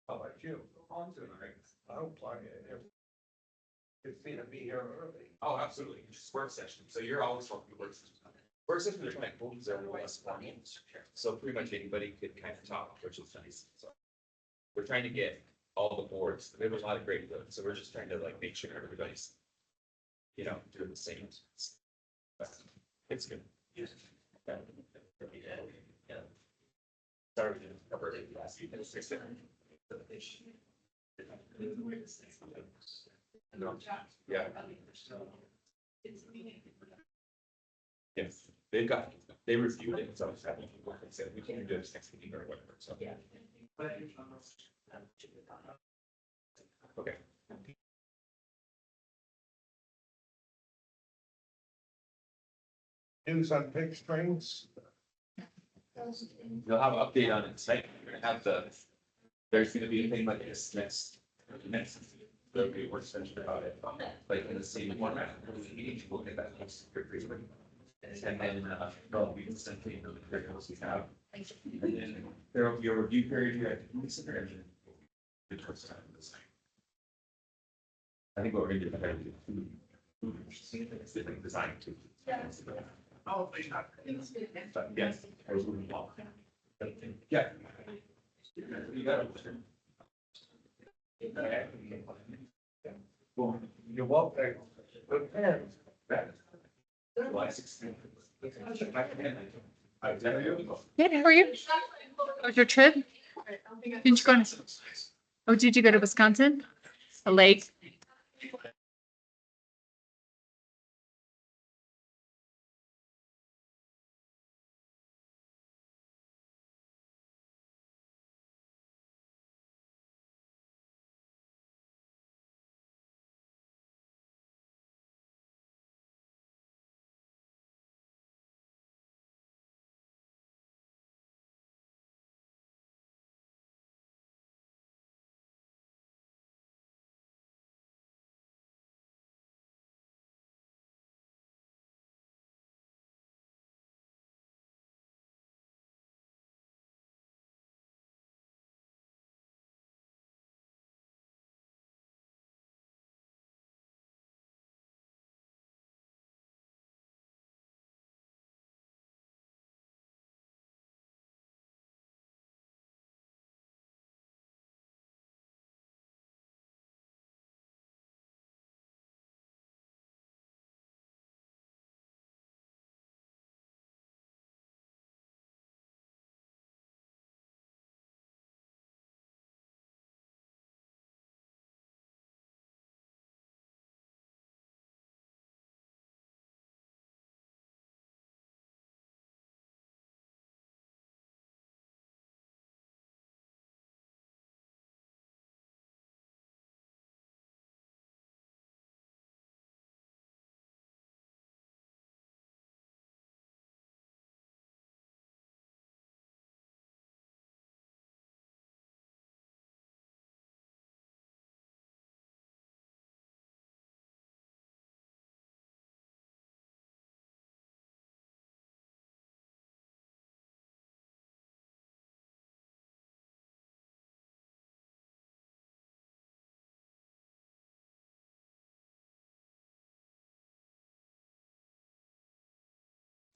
How about you? I don't plug it. It's gonna be here early. Oh, absolutely. Just work session. So you're always welcome to work session. Work session, there's like rules every last morning. So pretty much anybody could kind of talk, which is nice. So we're trying to get all the boards. We have a lot of great ones. So we're just trying to like make sure everybody's, doing the same. But it's good. Yeah. Sorry, we didn't cover it last week. Yeah. Yes, they reviewed it, so I think what they said, we can't do this next meeting or whatever, so. Yeah. Okay. News on pig strings. You'll have an update on it tonight. You're gonna have there's gonna be a thing like this next. There'll be a work session about it, like in the same format, we'll get that. And then, there'll be essentially the materials we have. And then there'll be a review period here. I think what we're gonna do. It's like design too. Oh, they not. But yes. Yeah. You got it. Well, you're welcome. Good man. July 16th. Good, how are you? How was your trip? Didn't you go to, oh, did you go to Wisconsin? A lake?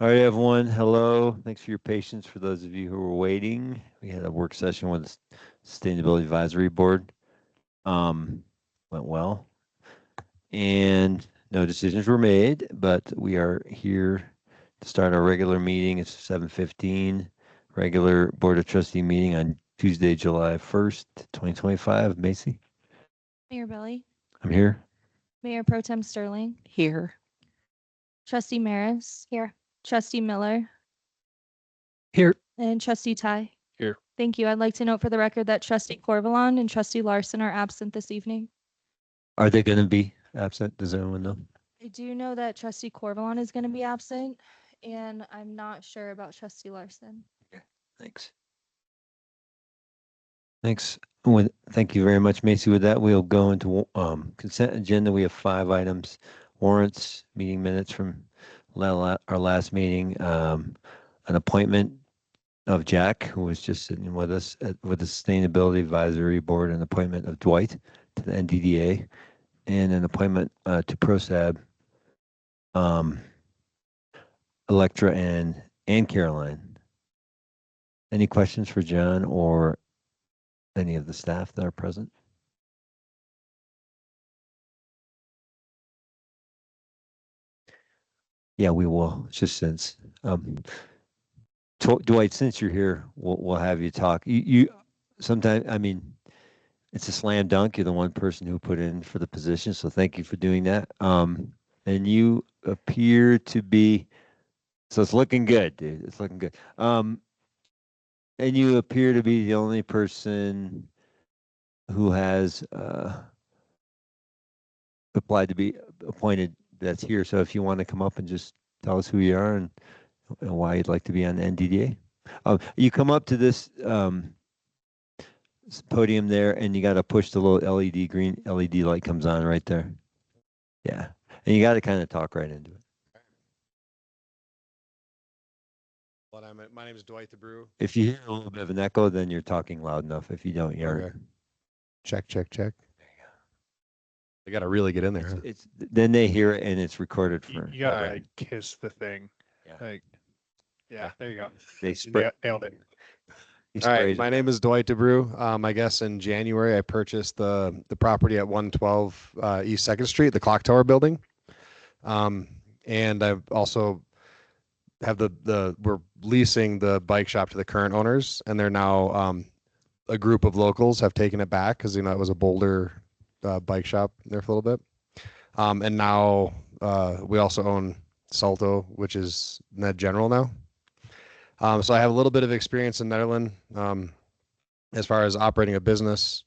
All right, everyone. Hello. Thanks for your patience. For those of you who were waiting, we had a work session with the Sustainability Advisory Board. Went well, and no decisions were made, but we are here to start our regular meeting. It's 7:15, regular Board of Trustee meeting on Tuesday, July 1st, 2025. Macy, Mayor Belly, I'm here. Mayor Pro Tem Sterling, Here. Trustee Maris. Here. Trustee Miller Here. and Trustee Ty. Here. Thank you. I'd like to note for the record that Trustee Corvalon and Trustee Larson are absent this evening. Are they going to be absent? Does anyone know? I do know that Trustee Corvalon is going to be absent, and I'm not sure about Trustee Larson. Thanks. Thanks. Thank you very much, Macy. With that, we'll go into consent agenda. We have 5 items: warrants, meeting minutes from our last meeting, an appointment of Jack, who was just sitting with us with the Sustainability Advisory Board, an appointment of Dwight to the NDDA, and an appointment to ProSab, Electra and Caroline. Any questions for John or any of the staff that are present? Yeah, we will. Just since Dwight, since you're here, we'll have you talk. You sometimes, I mean, it's a slam dunk. You're the one person who put in for the position, so thank you for doing that. And you appear to be, so it's looking good, dude. It's looking good. And you appear to be the only person who has applied to be appointed that's here. So if you want to come up and just tell us who you are and why you'd like to be on the NDDA. You come up to this podium there, and you got to push the little green LED light comes on right there. Yeah, and you got to kind of talk right into it. My name is Dwight the Brew. If you hear a little bit of an echo, then you're talking loud enough. If you don't, you're Okay. Check. I got to really get in there. Huh? it's then they hear it and it's recorded for. You gotta like, kiss the thing. Yeah. Like, yeah, there you go. They You spray. nailed it. He All right, sprays my it. name is Dwight DeBrew. I guess in January I purchased the property at 112 East 2nd Street, the Clock Tower building. And I've also have we're leasing the bike shop to the current owners, and they're now a group of locals have taken it back because it was a Boulder bike shop there for a little bit. And now we also own Salto, which is Ned General now. So I have a little bit of experience in Nederland as far as operating a business.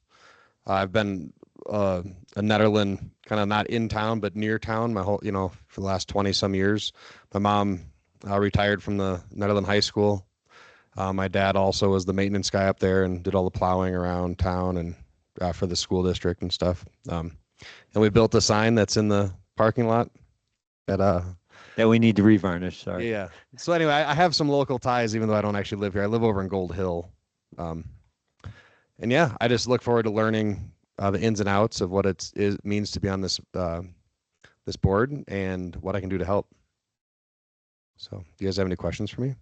I've been a Nederland kind of not in town, but near town my whole, for the last 20 some years. My mom retired from the Nederland High School. My dad also was the maintenance guy up there and did all the plowing around town and for the school district and stuff. And we built a sign that's in the parking lot at that we need to revarnish. Sorry. Yeah. So anyway, I have some local ties, even though I don't actually live here. I live over in Gold Hill. And yeah, I just look forward to learning the ins and outs of what it means to be on this this board and what I can do to help. So, do you guys have any questions for me?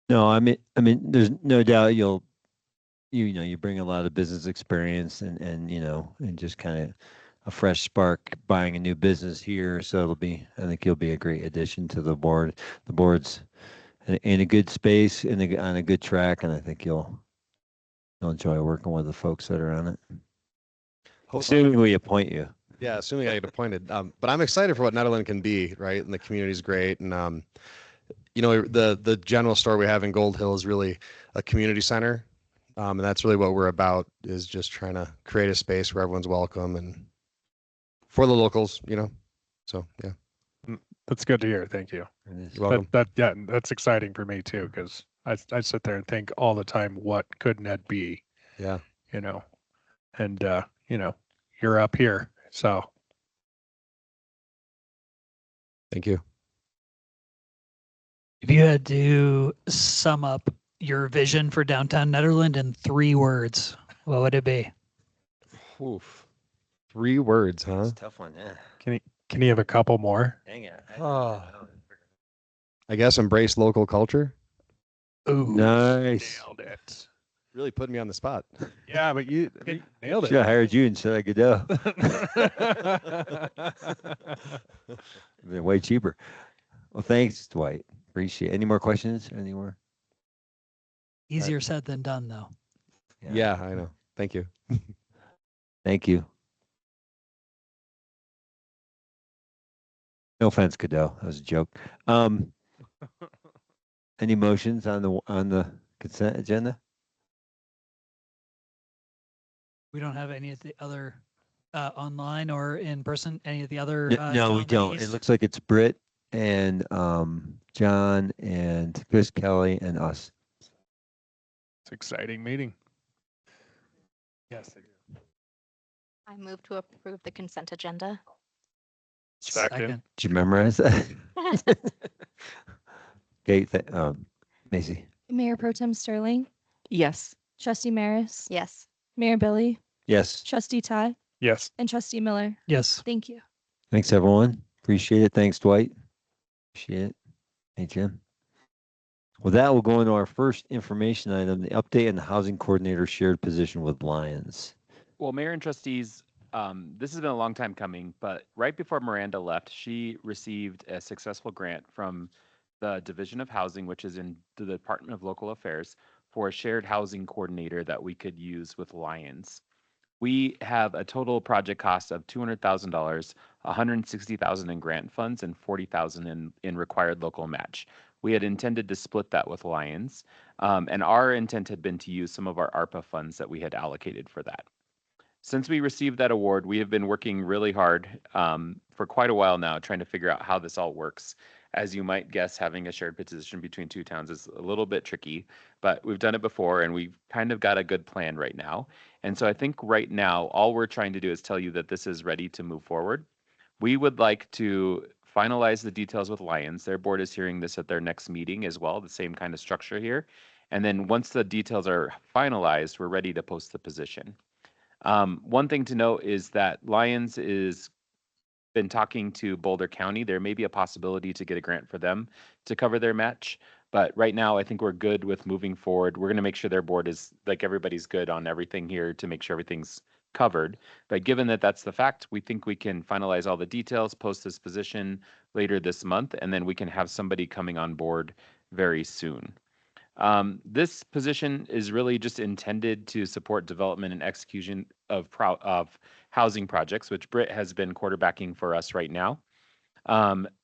No, I mean, there's no doubt you bring a lot of business experience and just kind of a fresh spark buying a new business here. So I think you'll be a great addition to the board. The board's in a good space, on a good track, and I think you'll enjoy working with the folks that are on it. Assuming we appoint you. Yeah, assuming I get appointed. But I'm excited for what Nederland can be, right? And the community's great. And the general store we have in Gold Hill is really a community center. And that's really what we're about, is just trying to create a space where everyone's welcome and for the locals, So yeah. That's good to hear. Thank you. You're welcome. That's exciting for me too, because I sit there and think all the time, what could Ned be? Yeah. And you're up here, so. Thank you. If you had to sum up your vision for downtown Nederland in 3 words, what would it be? Oof. 3 words, huh? It's a tough one, yeah. Can you have a couple more? Dang it. Oh. I guess embrace local culture. Ooh, Nice. nailed it. Really putting me on the spot. Yeah, but you nailed Should have hired you instead of Godot. Been way cheaper. Well, thanks, Dwight. Appreciate it. Any more questions? Any more? Easier said than done, though. Yeah, I know. Thank you. Thank you. No offense, Godot. That was a joke. Any motions on the consent agenda? We don't have any of the other online or in person, any of the other. No, we don't. It nominees? looks like it's Britt and John and Chris Kelly and us. It's an exciting meeting. Yes, I do. I move to approve the consent agenda. Second. Did you memorize that? Okay, Macy. Mayor Pro Tem Sterling, Yes. Trustee Maris, Yes. Mayor Billy, Yes. Trustee Ty, Yes. and Trustee Miller. Yes. Thank you. Thanks, everyone. Appreciate it. Thanks, Dwight. Appreciate it. Hey, Jim. Well, that will go into our first information item, the update on the housing coordinator shared position with Lions. Well, Mayor and trustees, this has been a long time coming, but right before Miranda left, she received a successful grant from the Division of Housing, which is in the Department of Local Affairs, for a shared housing coordinator that we could use with Lions. We have a total project cost of $200,000, $160,000 in grant funds, and $40,000 in required local match. We had intended to split that with Lions, and our intent had been to use some of our ARPA funds that we had allocated for that. Since we received that award, we have been working really hard for quite a while now, trying to figure out how this all works. As you might guess, having a shared position between 2 towns is a little bit tricky, but we've done it before and we've kind of got a good plan right now. And so I think right now, all we're trying to do is tell you that this is ready to move forward. We would like to finalize the details with Lions. Their board is hearing this at their next meeting as well, the same kind of structure here. And then once the details are finalized, we're ready to post the position. One thing to note is that Lions is been talking to Boulder County. There may be a possibility to get a grant for them to cover their match. But right now, I think we're good with moving forward. We're going to make sure their board is like everybody's good on everything here to make sure everything's covered. But given that that's the fact, we think we can finalize all the details, post this position later this month, and then we can have somebody coming on board very soon. This position is really just intended to support development and execution of housing projects, which Britt has been quarterbacking for us right now.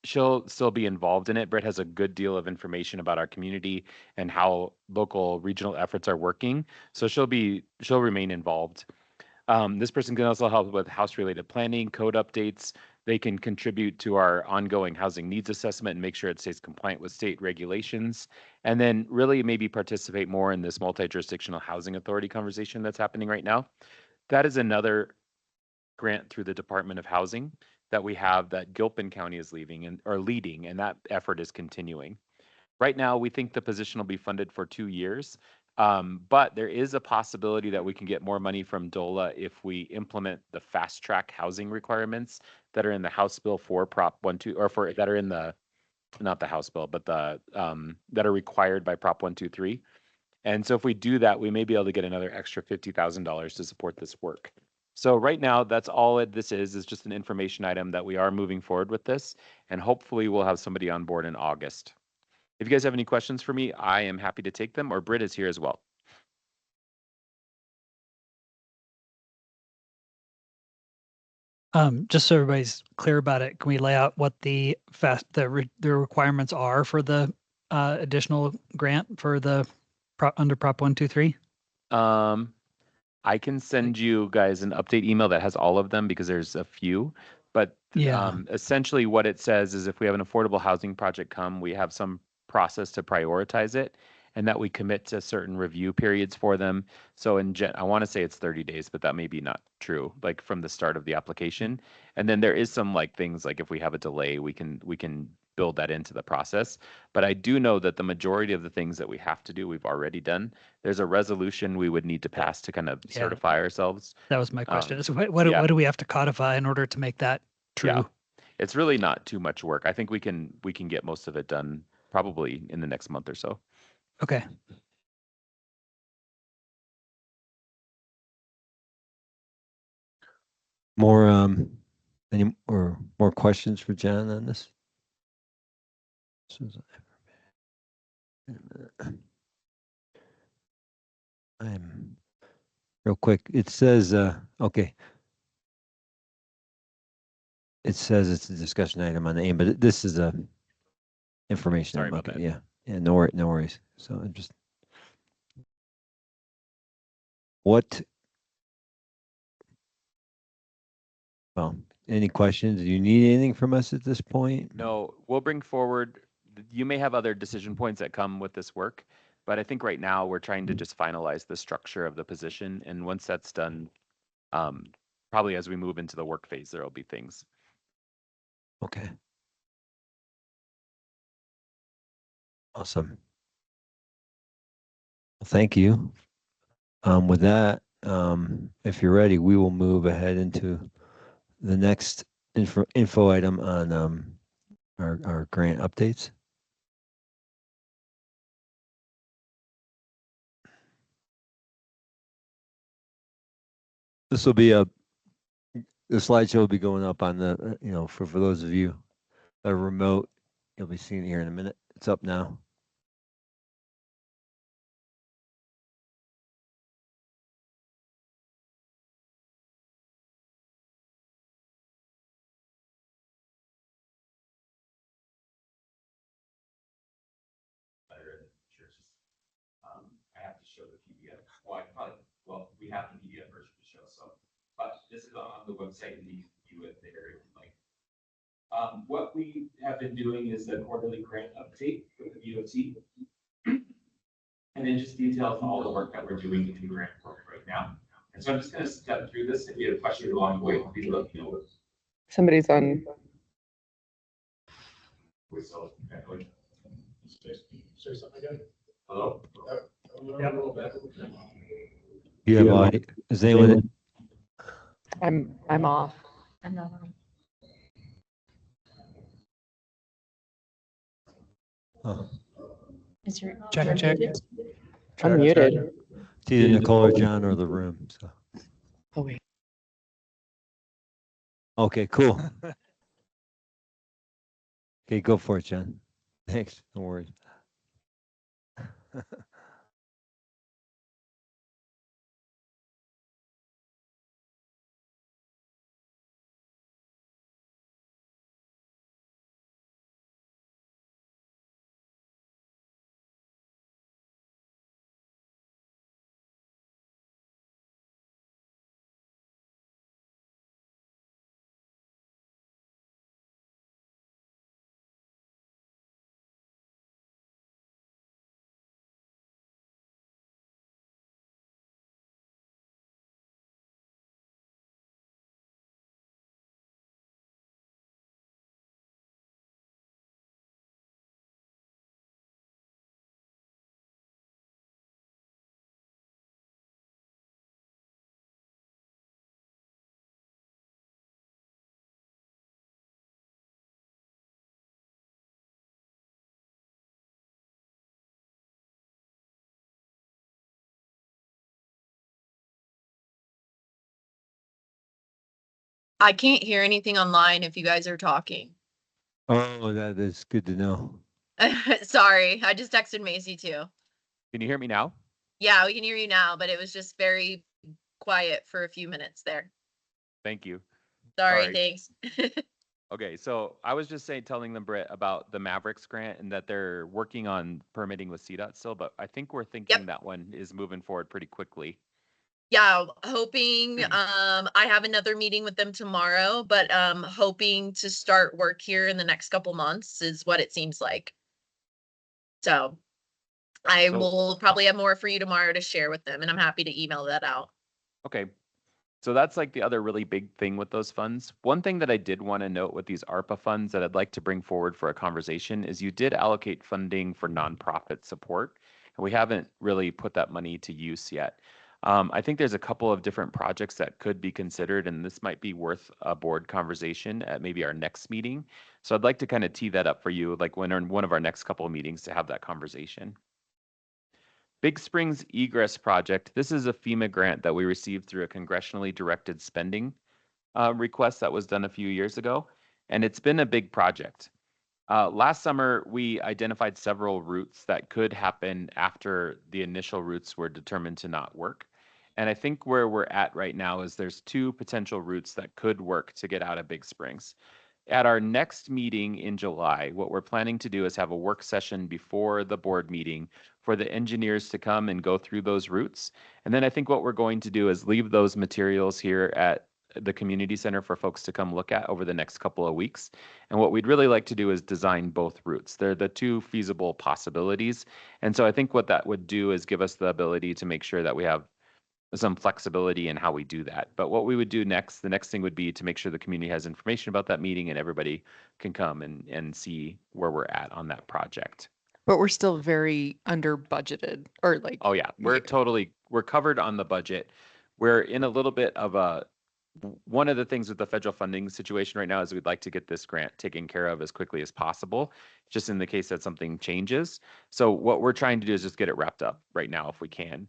She'll still be involved in it. Britt has a good deal of information about our community and how local regional efforts are working. So she'll remain involved. This person can also help with house-related planning, code updates. They can contribute to our ongoing housing needs assessment and make sure it stays compliant with state regulations. And then really maybe participate more in this multi-jurisdictional housing authority conversation that's happening right now. That is another grant through the Department of Housing that we have that Gilpin County is leading, and that effort is continuing. Right now, we think the position will be funded for 2 years, but there is a possibility that we can get more money from DOLA if we implement the fast track housing requirements that are in the House Bill 4 Prop 12, or that are in the, not the House Bill, but the that are required by Prop 123. And so if we do that, we may be able to get another extra $50,000 to support this work. So right now, that's all this is just an information item that we are moving forward with this, and hopefully we'll have somebody on board in August. If you guys have any questions for me, I am happy to take them, or Britt is here as well. Just so everybody's clear about it, can we lay out what the requirements are for the additional grant for the under Prop 123? I can send you guys an update email that has all of them because there's a few. But essentially what it says is if we have an affordable housing project come, we have some process to prioritize it, and that we commit to certain review periods for them. So I want to say it's 30 days, but that may be not true, like from the start of the application. And then there is some like things like if we have a delay, we can build that into the process. But I do know that the majority of the things that we have to do, we've already done. There's a resolution we would need to pass to kind of Yeah. certify ourselves. That was my question. Is yeah. what do we have to codify in order to make that true? Yeah. It's really not too much work. I think we can get most of it done probably in the next month or so. Okay. More, any or more questions for John on this? Wait a minute. I'm real quick. It says, okay. It says it's a discussion item on the aim, but this is a information. Sorry item. about Okay, that. yeah. Yeah, no worries. So I'm just, what, well, any questions? Do you need anything from us at this point? No, we'll bring forward, you may have other decision points that come with this work, but I think right now we're trying to just finalize the structure of the position. And once that's done, probably as we move into the work phase, there'll be things. Okay. Awesome. Well, thank you. With that, if you're ready, we will move ahead into the next info item on our grant updates. This will be the slideshow will be going up on the, for those of you that are remote, you'll be seeing it here in a minute. It's up now. I have to show the PDF. We have the PDF version to show, so, but this is on the website and you can view it there if you like. What we have been doing is the quarterly grant update for the DOT. And then just details all the work that we're doing in the grant program right now. And so I'm just going to step through this. If you have questions along the way, please let me know. Somebody's on. Hello? You have audio. Is anyone? I'm off. Oh, Check. I'm muted. it's either Nicole or John or the room. So. Oh wait. Okay, cool. Okay, go for it, John. Thanks. No worries. I can't hear anything online if you guys are talking. Oh, that is good to know. Sorry, I just texted Macy too. Can you hear me now? Yeah, we can hear you now, but it was just very quiet for a few minutes there. Thank you. Sorry, Sorry. thanks. Okay, so I was just telling them, Britt, about the Mavericks grant and that they're working on permitting with CDOT still, but I think we're thinking that one is moving forward pretty quickly. Yeah, hoping, I have another meeting with them tomorrow, but hoping to start work here in the next couple months is what it seems like. So I will probably have more for you tomorrow to share with them, and I'm happy to email that out. Okay. So that's like the other really big thing with those funds. One thing that I did want to note with these ARPA funds that I'd like to bring forward for a conversation is you did allocate funding for nonprofit support, and we haven't really put that money to use yet. I think there's a couple of different projects that could be considered, and this might be worth a board conversation at maybe our next meeting. So I'd like to kind of tee that up for you, like when in one of our next couple of meetings to have that conversation. Big Springs Egress Project. This is a FEMA grant that we received through a congressionally directed spending request that was done a few years ago, and it's been a big project. Last summer, we identified several routes that could happen after the initial routes were determined to not work. And I think where we're at right now is there's 2 potential routes that could work to get out of Big Springs. At our next meeting in July, what we're planning to do is have a work session before the board meeting for the engineers to come and go through those routes. And then I think what we're going to do is leave those materials here at the community center for folks to come look at over the next couple of weeks. And what we'd really like to do is design both routes. They're the 2 feasible possibilities. And so I think what that would do is give us the ability to make sure that we have some flexibility in how we do that. But what we would do next, the next thing would be to make sure the community has information about that meeting and everybody can come and see where we're at on that project. But we're still very under budgeted or like. Oh yeah, we're covered on the budget. We're in a little bit of one of the things with the federal funding situation right now is we'd like to get this grant taken care of as quickly as possible, just in the case that something changes. So what we're trying to do is just get it wrapped up right now if we can.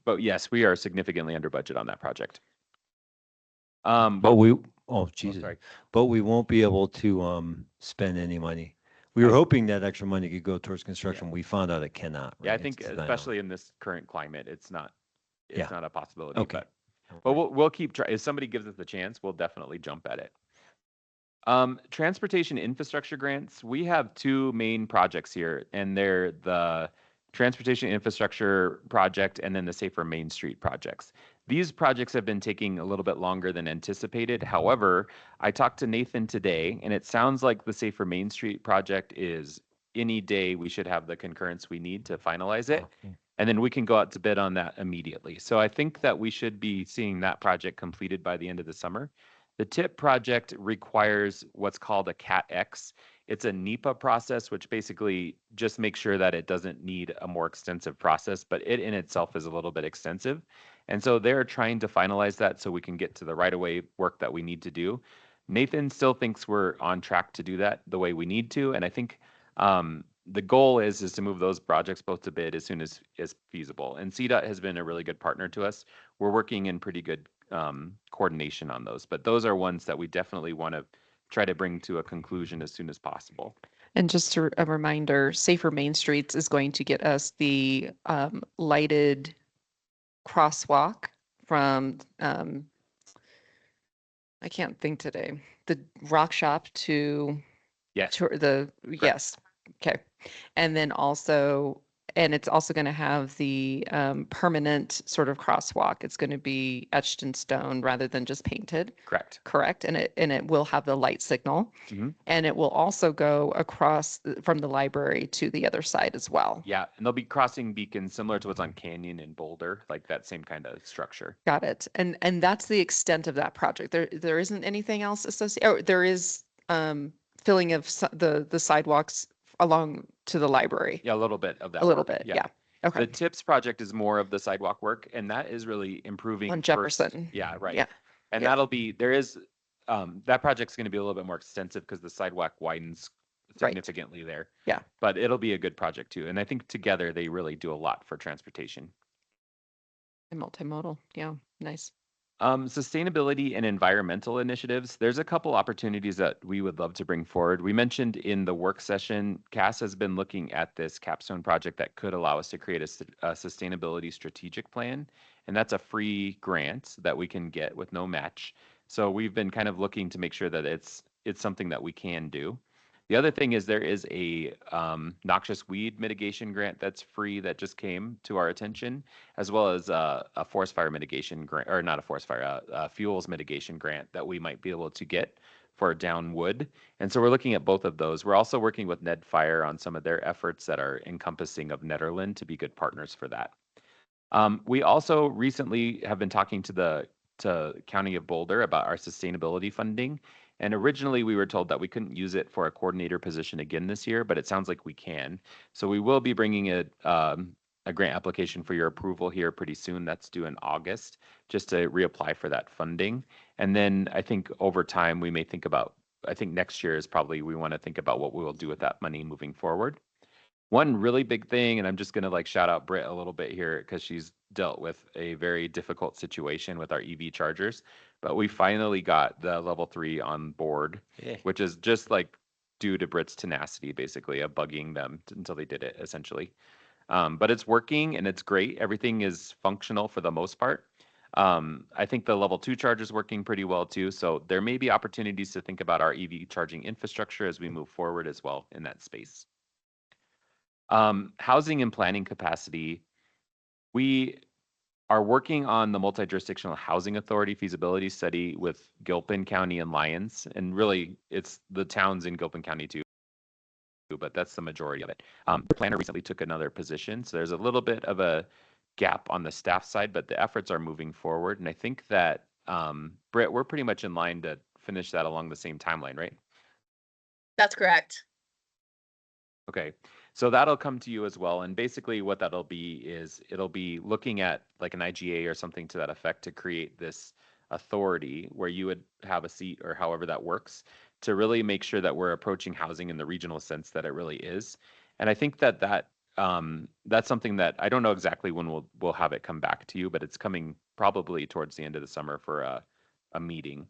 But yes, we are significantly under budget on that project. But Jesus, sorry. but we won't be able to spend any money. We were hoping that extra money could go towards construction. We found out it cannot. Yeah, I right? think It's especially in this current climate, it's not a possibility. Okay. But we'll keep trying. If somebody gives us the chance, we'll definitely jump at it. Transportation infrastructure grants. We have 2 main projects here, and they're the transportation infrastructure project and then the Safer Main Street projects. These projects have been taking a little bit longer than anticipated. However, I talked to Nathan today, and it sounds like the Safer Main Street project is any day we should have the concurrence we need to finalize it. And then we can go out to bid on that immediately. So I think that we should be seeing that project completed by the end of the summer. The TIP project requires what's called a CAT-X. It's a NEPA process, which basically just makes sure that it doesn't need a more extensive process, but it in itself is a little bit extensive. And so they're trying to finalize that so we can get to the right-of-way work that we need to do. Nathan still thinks we're on track to do that the way we need to. And I think the goal is to move those projects both to bid as soon as feasible. And CDOT has been a really good partner to us. We're working in pretty good coordination on those, but those are ones that we definitely want to try to bring to a conclusion as soon as possible. And just a reminder, Safer Main Streets is going to get us the lighted crosswalk from, I can't think today, the rock shop to Yes. yes. Okay. And then also, and it's also going to have the permanent sort of crosswalk. It's going to be etched in stone rather than just painted. Correct. Correct. And it will have the light signal. Mhm. And it will also go across from the library to the other side as well. Yeah, and there'll be crossing beacons similar to what's on Canyon and Boulder, like that same kind of structure. Got it. And that's the extent of that project. There isn't anything else associated. Oh, there is filling of the sidewalks along to the library. Yeah, a little bit of that. A little work, bit. Yeah. Okay. The TIPS project is more of the sidewalk work, and that is really improving. On first- Jefferson. Yeah, right. Yeah. And Yeah. that project's going to be a little bit more extensive because the sidewalk widens Right. significantly there. Yeah. But it'll be a good project too. And I think together they really do a lot for transportation. And multimodal. Yeah. Nice. Sustainability and environmental initiatives. There's a couple opportunities that we would love to bring forward. We mentioned in the work session, Cass has been looking at this capstone project that could allow us to create a sustainability strategic plan. And that's a free grant that we can get with no match. So we've been kind of looking to make sure that it's something that we can do. The other thing is there is a noxious weed mitigation grant that's free that just came to our attention, as well as a forest fire mitigation grant, or not a forest fire, a fuels mitigation grant that we might be able to get for down wood. And so we're looking at both of those. We're also working with Ned Fire on some of their efforts that are encompassing of Nederland to be good partners for that. We also recently have been talking to the to County of Boulder about our sustainability funding. And originally we were told that we couldn't use it for a coordinator position again this year, but it sounds like we can. So we will be bringing a grant application for your approval here pretty soon. That's due in August, just to reapply for that funding. And then I think over time we may think about, I think next year is probably, we want to think about what we will do with that money moving forward. One really big thing, and I'm just going to like shout out Britt a little bit here because she's dealt with a very difficult situation with our EV chargers, but we finally got the level 3 on board, which is just like due to Britt's tenacity, basically, of bugging them until they did it, essentially. But it's working and it's great. Everything is functional for the most part. I think the level 2 charge is working pretty well too. So there may be opportunities to think about our EV charging infrastructure as we move forward as well in that space. Housing and planning capacity. We are working on the multi-jurisdictional housing authority feasibility study with Gilpin County and Lyons, and really it's the towns in Gilpin County too, but that's the majority of it. The planner recently took another position, so there's a little bit of a gap on the staff side, but the efforts are moving forward. And I think that, Britt, we're pretty much in line to finish that along the same timeline, right? That's correct. Okay, so that'll come to you as well. And basically what that'll be is it'll be looking at like an IGA or something to that effect to create this authority where you would have a seat or however that works to really make sure that we're approaching housing in the regional sense that it really is. And I think that that's something that I don't know exactly when we'll have it come back to you, but it's coming probably towards the end of the summer for a meeting.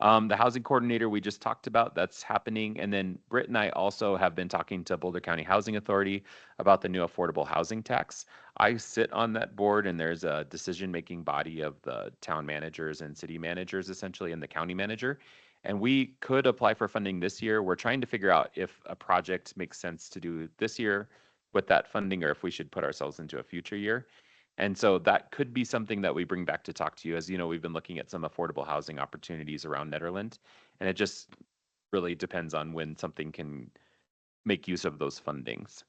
The housing coordinator we just talked about, that's happening. And then Britt and I also have been talking to Boulder County Housing Authority about the new affordable housing tax. I sit on that board and there's a decision-making body of the town managers and city managers essentially and the county manager. And we could apply for funding this year. We're trying to figure out if a project makes sense to do this year with that funding or if we should put ourselves into a future year. And so that could be something that we bring back to talk to you. As you know, we've been looking at some affordable housing opportunities around Nederland, and it just really depends on when something can make use of those fundings.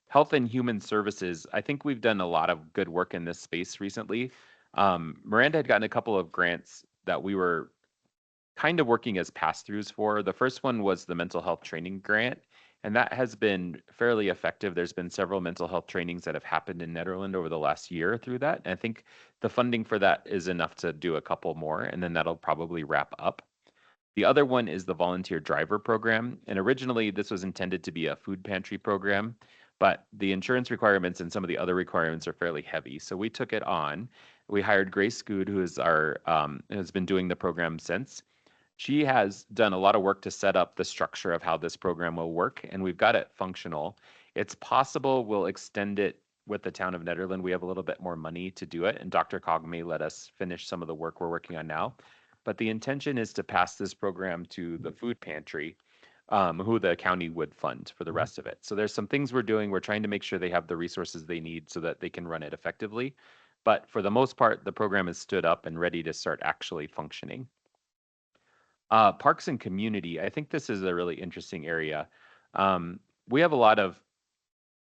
Health and Human Services, I think we've done a lot of good work in this space recently. Miranda had gotten a couple of grants that we were kind of working as pass-throughs for. The first one was the mental health training grant, and that has been fairly effective. There's been several mental health trainings that have happened in Nederland over the last year through that. And I think the funding for that is enough to do a couple more, and then that'll probably wrap up. The other one is the volunteer driver program. And originally this was intended to be a food pantry program, but the insurance requirements and some of the other requirements are fairly heavy. So we took it on. We hired Grace Scood, who is our, has been doing the program since. She has done a lot of work to set up the structure of how this program will work, and we've got it functional. It's possible we'll extend it with the town of Nederland. We have a little bit more money to do it, and Dr. Cog may let us finish some of the work we're working on now. But the intention is to pass this program to the food pantry, who the county would fund for the rest of it. So there's some things we're doing. We're trying to make sure they have the resources they need so that they can run it effectively. But for the most part, the program is stood up and ready to start actually functioning. Parks and community, I think this is a really interesting area. We have a lot of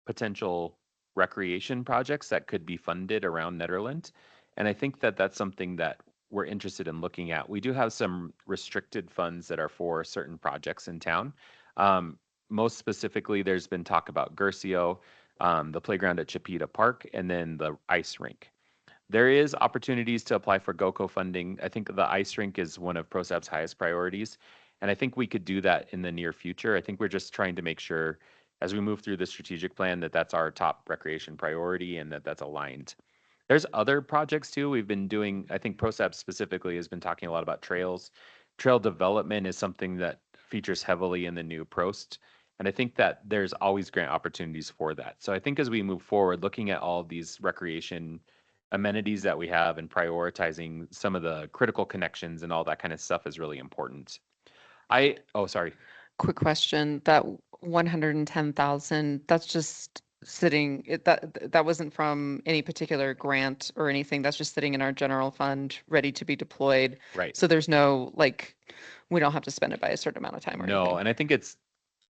potential recreation projects that could be funded around Nederland. And I think that that's something that we're interested in looking at. We do have some restricted funds that are for certain projects in town. Most specifically, there's been talk about Gercio, the playground at Chipeta Park, and then the ice rink. There is opportunities to apply for GOCO funding. I think the ice rink is one of PROSAP's highest priorities, and I think we could do that in the near future. I think we're just trying to make sure as we move through the strategic plan that that's our top recreation priority and that that's aligned. There's other projects too. We've been doing, I think PROSAP specifically has been talking a lot about trails. Trail development is something that features heavily in the new PROST. And I think that there's always grant opportunities for that. So I think as we move forward, looking at all these recreation amenities that we have and prioritizing some of the critical connections and all that kind of stuff is really important. Oh, sorry. Quick question, that 110,000, that's just sitting, that wasn't from any particular grant or anything, that's just sitting in our general fund, ready to be deployed. Right. So there's no, like, we don't have to spend it by a certain amount of time or anything. No, and I think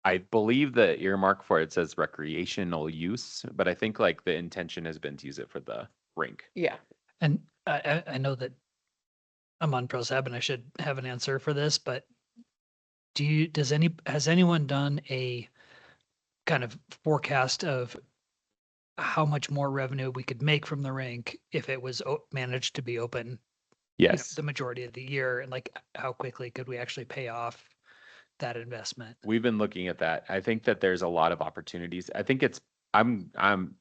I believe the earmark for it says recreational use, but I think like the intention has been to use it for the rink. Yeah. And I know that I'm on pro sab and I should have an answer for this, but has anyone done a kind of forecast of how much more revenue we could make from the rink if it was managed to be open, Yes. the majority of the year, and like how quickly could we actually pay off that investment? We've been looking at that. I think that there's a lot of opportunities. I think I'm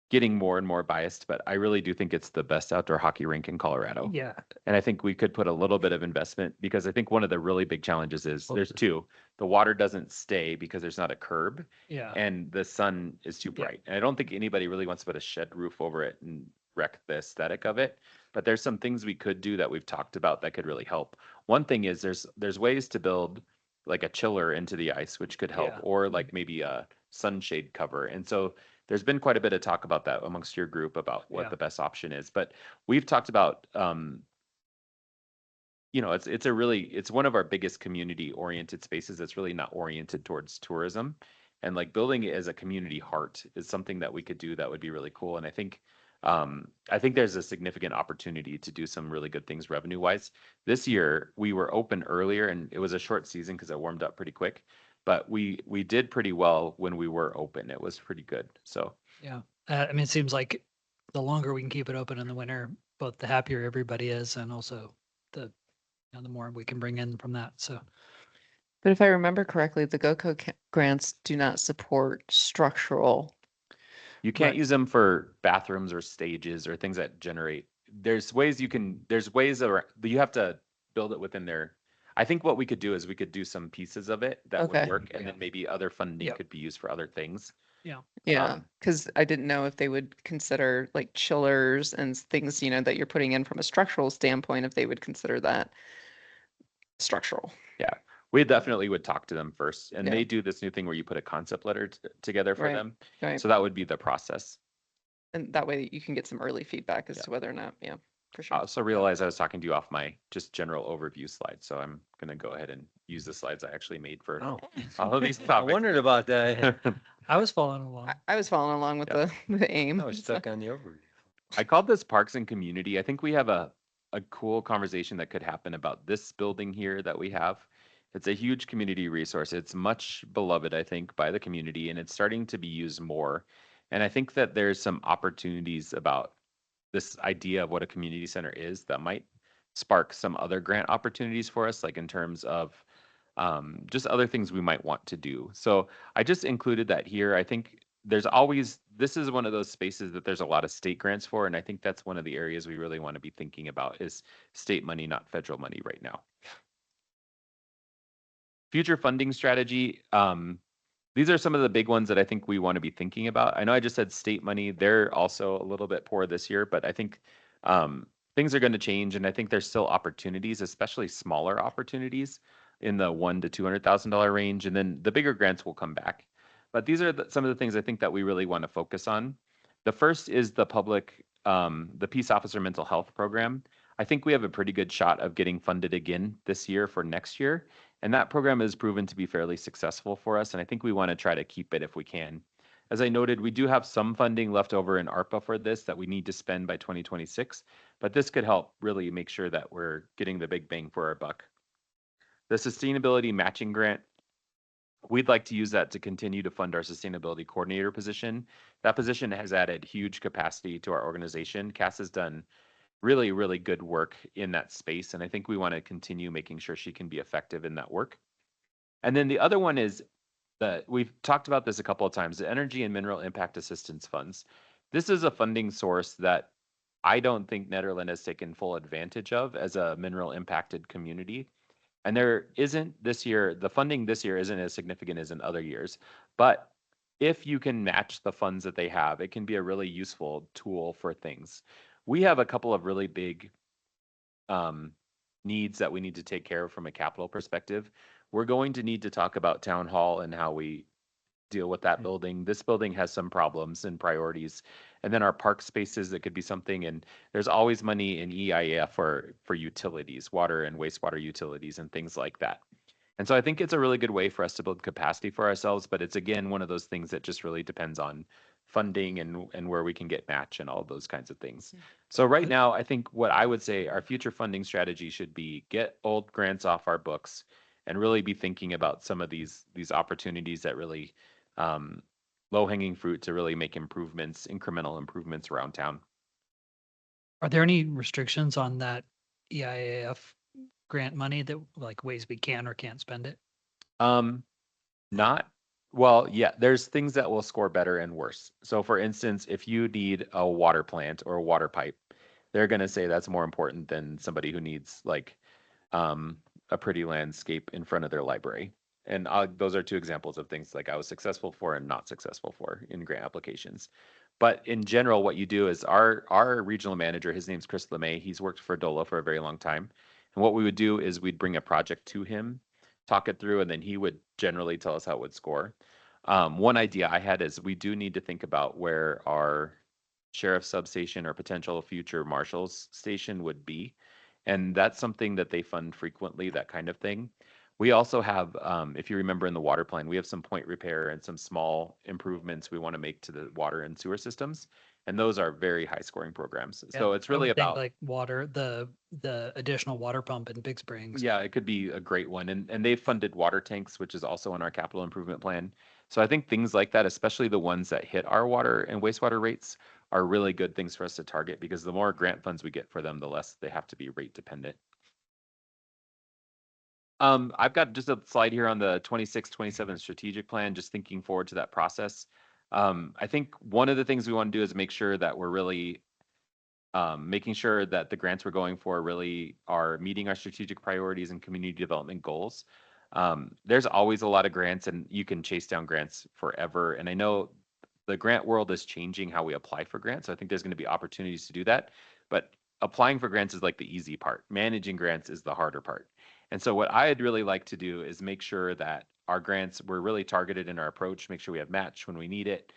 getting more and more biased, but I really do think it's the best outdoor hockey rink in Colorado. Yeah. And I think we could put a little bit of investment because I think one of the really big challenges is there's two. The water doesn't stay because there's not a curb Yeah. and the sun is too Yeah. bright. And I don't think anybody really wants to put a shed roof over it and wreck the aesthetic of it. But there's some things we could do that we've talked about that could really help. One thing is there's ways to build like a chiller into the ice, which could help, Yeah. or like maybe a sunshade cover. And so there's been quite a bit of talk about that amongst your group about what Yeah. the best option is. But we've talked about, it's one of our biggest community oriented spaces that's really not oriented towards tourism. And like building it as a community heart is something that we could do that would be really cool. And I think there's a significant opportunity to do some really good things revenue wise. This year we were open earlier and it was a short season because it warmed up pretty quick. But we did pretty well when we were open. It was pretty good. So Yeah. I mean, it seems like the longer we can keep it open in the winter, both the happier everybody is and also the more we can bring in from that. So But if I remember correctly, the GOCO grants do not support structural. you can't Right. use them for bathrooms or stages or things that generate. There's ways around, but you have to build it within their. I think what we could do is we could do some pieces of it that Okay. would work, and Yeah. then maybe other funding Yep. could be used for other things. yeah. Yeah, because I didn't know if they would consider like chillers and things, that you're putting in from a structural standpoint, if they would consider that structural. Yeah, we definitely would talk to them first, and Yeah. they do this new thing where you put a concept letter together for Right, them. right. So that would be the process. And that way you can get some early feedback as Yeah. to whether or not, for I sure. also realized I was talking to you off my just general overview slide, so I'm gonna go ahead and use the slides I actually made for Oh, all of these I topics. wondered about that. I was following along. I was following along with Yeah. the aim. I was stuck on the overview. I called this Parks and Community. I think we have a cool conversation that could happen about this building here that we have. It's a huge community resource. It's much beloved, I think, by the community, and it's starting to be used more. And I think that there's some opportunities about this idea of what a community center is that might spark some other grant opportunities for us, like in terms of just other things we might want to do. So I just included that here. I think this is one of those spaces that there's a lot of state grants for, and I think that's one of the areas we really want to be thinking about is state money, not federal money right now. Future funding strategy. These are some of the big ones that I think we want to be thinking about. I know I just said state money. They're also a little bit poor this year, but I think things are going to change, and I think there's still opportunities, especially smaller opportunities in the $100,000 to $200,000 range, and then the bigger grants will come back. But these are some of the things I think that we really want to focus on. The first is the Peace Officer Mental Health Program. I think we have a pretty good shot of getting funded again this year for next year. And that program has proven to be fairly successful for us. And I think we want to try to keep it if we can. As I noted, we do have some funding left over in ARPA for this that we need to spend by 2026. But this could help really make sure that we're getting the big bang for our buck. The Sustainability Matching Grant, we'd like to use that to continue to fund our sustainability coordinator position. That position has added huge capacity to our organization. Cass has done really, really good work in that space. And I think we want to continue making sure she can be effective in that work. And then the other one is that we've talked about this a couple of times, the Energy and Mineral Impact Assistance Funds. This is a funding source that I don't think Nederland has taken full advantage of as a mineral impacted community. And there isn't this year, the funding this year isn't as significant as in other years. But if you can match the funds that they have, it can be a really useful tool for things. We have a couple of really big needs that we need to take care of from a capital perspective. We're going to need to talk about town hall and how we deal with that building. This building has some problems and priorities. And then our park spaces, that could be something. And there's always money in EIF for utilities, water and wastewater utilities and things like that. And so I think it's a really good way for us to build capacity for ourselves. But it's, again, one of those things that just really depends on funding and where we can get match and all of those kinds of things. So right now, I think what I would say our future funding strategy should be get old grants off our books and really be thinking about some of these opportunities that really low-hanging fruit to really make improvements, incremental improvements around town. Are there any restrictions on that EIAF grant money that like ways we can or can't spend it? Not, well, yeah, there's things that will score better and worse. So for instance, if you need a water plant or a water pipe, they're going to say that's more important than somebody who needs like a pretty landscape in front of their library. And those are two examples of things like I was successful for and not successful for in grant applications. But in general, what you do is our regional manager, his name's Chris LeMay, he's worked for DOLA for a very long time. And what we would do is we'd bring a project to him, talk it through, and then he would generally tell us how it would score. One idea I had is we do need to think about where our sheriff's substation or potential future marshal's station would be. And that's something that they fund frequently, that kind of thing. We also have, if you remember in the water plan, we have some point repair and some small improvements we want to make to the water and sewer systems. And those are very high scoring programs. So it's I really would think, about like water, the additional water pump in Big Springs. yeah, it could be a great one. And they've funded water tanks, which is also in our capital improvement plan. So I think things like that, especially the ones that hit our water and wastewater rates, are really good things for us to target because the more grant funds we get for them, the less they have to be rate dependent. I've got just a slide here on the 26-27 strategic plan, just thinking forward to that process. I think one of the things we want to do is make sure that we're really making sure that the grants we're going for really are meeting our strategic priorities and community development goals. There's always a lot of grants and you can chase down grants forever. And I know the grant world is changing how we apply for grants. So I think there's going to be opportunities to do that. But applying for grants is like the easy part. Managing grants is the harder part. And so what I'd really like to do is make sure that our grants, we're really targeted in our approach, make sure we have match when we need it.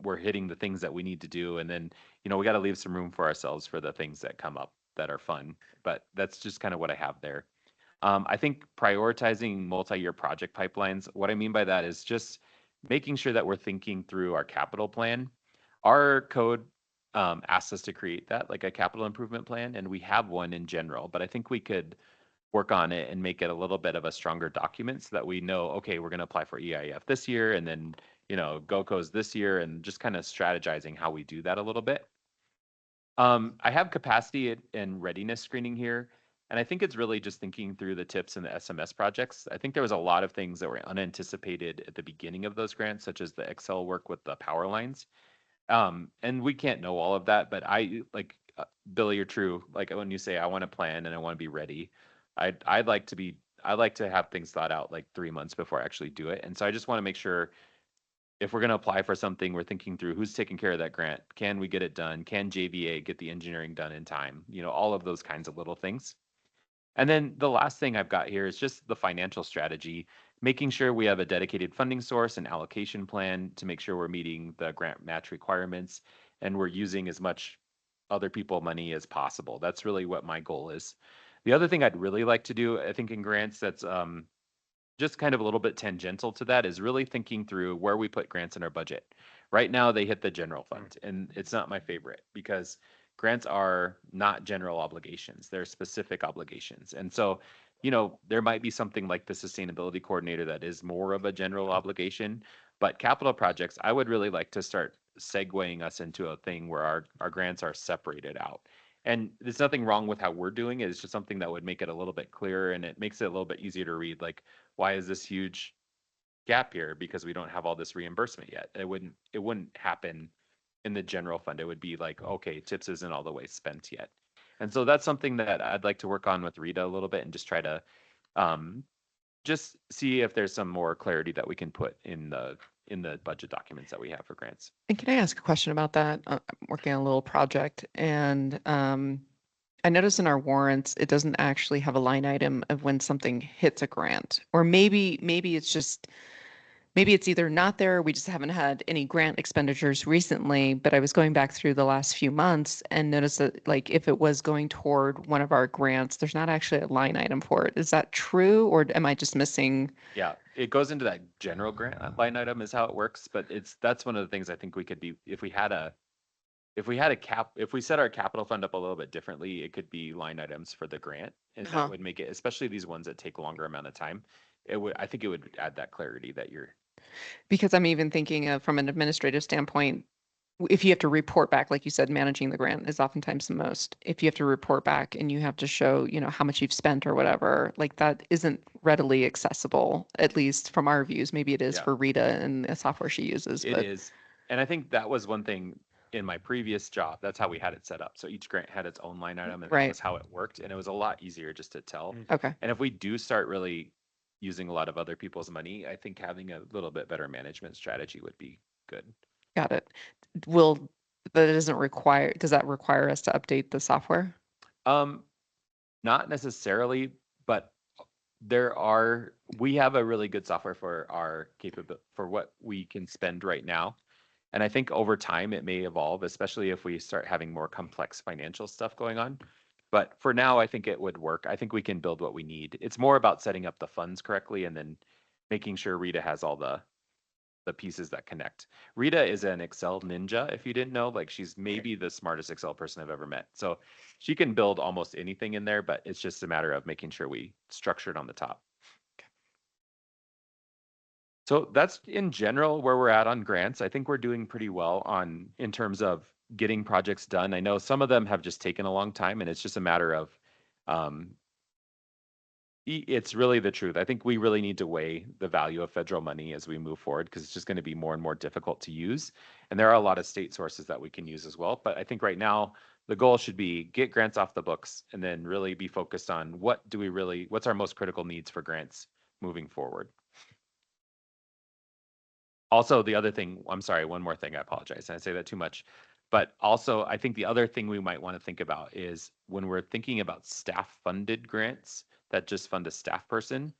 We're hitting the things that we need to do. And then, you know, we got to leave some room for ourselves for the things that come up that are fun. But that's just kind of what I have there. I think prioritizing multi-year project pipelines, what I mean by that is just making sure that we're thinking through our capital plan. Our code asks us to create that, like a capital improvement plan, and we have one in general, but I think we could work on it and make it a little bit of a stronger document so that we know, okay, we're going to apply for EIF this year and then, you know, GOCO's this year and just kind of strategizing how we do that a little bit. I have capacity and readiness screening here. And I think it's really just thinking through the tips and the SMS projects. I think there was a lot of things that were unanticipated at the beginning of those grants, such as the Excel work with the power lines. And we can't know all of that, but I like, Billy, you're true. Like when you say, I want to plan and I want to be ready, I like to have things thought out like 3 months before I actually do it. And so I just want to make sure if we're going to apply for something, we're thinking through who's taking care of that grant. Can we get it done? Can JVA get the engineering done in time? You know, all of those kinds of little things. And then the last thing I've got here is just the financial strategy, making sure we have a dedicated funding source and allocation plan to make sure we're meeting the grant match requirements and we're using as much other people money as possible. That's really what my goal is. The other thing I'd really like to do, I think in grants that's just kind of a little bit tangential to that is really thinking through where we put grants in our budget. Right now they hit the general fund and it's not my favorite because grants are not general obligations, they're specific obligations. And so, you know, there might be something like the sustainability coordinator that is more of a general obligation, but capital projects, I would really like to start segueing us into a thing where our grants are separated out. And there's nothing wrong with how we're doing it. It's just something that would make it a little bit clearer and it makes it a little bit easier to read. Like, why is this huge gap here? Because we don't have all this reimbursement yet. It wouldn't happen in the general fund. It would be like, okay, TIPS isn't all the way spent yet. And so that's something that I'd like to work on with Rita a little bit and just try to just see if there's some more clarity that we can put in the budget documents that we have for grants. And can I ask a question about that? I'm working on a little project and I noticed in our warrants, it doesn't actually have a line item of when something hits a grant, or maybe it's just maybe it's either not there, or we just haven't had any grant expenditures recently, but I was going back through the last few months and noticed that like if it was going toward one of our grants, there's not actually a line item for it. Is that true, or am I just missing? Yeah, it goes into that general grant line item is how it works, but that's one of the things I think we could be, if we had a if we set our capital fund up a little bit differently, it could be line items for the grant. And Huh. that would make it, especially these ones that take a longer amount of time. I think it would add that clarity that you're, Because I'm even thinking of from an administrative standpoint, if you have to report back, like you said, managing the grant is oftentimes the most. If you have to report back and you have to show, how much you've spent or whatever, like that isn't readily accessible, at least from our views. Maybe it is Yeah. for Rita and the software she uses. it But is. And I think that was one thing in my previous job. That's how we had it set up. So each grant had its own line item and that Right. was how it worked. And it was a lot easier just to tell. Okay, And if we do start really using a lot of other people's money, I think having a little bit better management strategy would be good. got it. Does that require us to update the software? Not necessarily, but we have a really good software for our capability, for what we can spend right now. And I think over time it may evolve, especially if we start having more complex financial stuff going on. But for now, I think it would work. I think we can build what we need. It's more about setting up the funds correctly and then making sure Rita has all the pieces that connect. Rita is an Excel ninja, if you didn't know. Like, she's maybe the smartest Excel person I've ever met. So she can build almost anything in there, but it's just a matter of making sure we structure it on the top. So that's in general where we're at on grants. I think we're doing pretty well in terms of getting projects done. I know some of them have just taken a long time, and it's just a matter of it's really the truth. I think we really need to weigh the value of federal money as we move forward, because it's just going to be more and more difficult to use. And there are a lot of state sources that we can use as well. But I think right now the goal should be get grants off the books and then really be focused on what's our most critical needs for grants moving forward. Also, the other thing, I'm sorry, one more thing, I apologize. I say that too much. But also, I think the other thing we might want to think about is when we're thinking about staff-funded grants that just fund a staff person,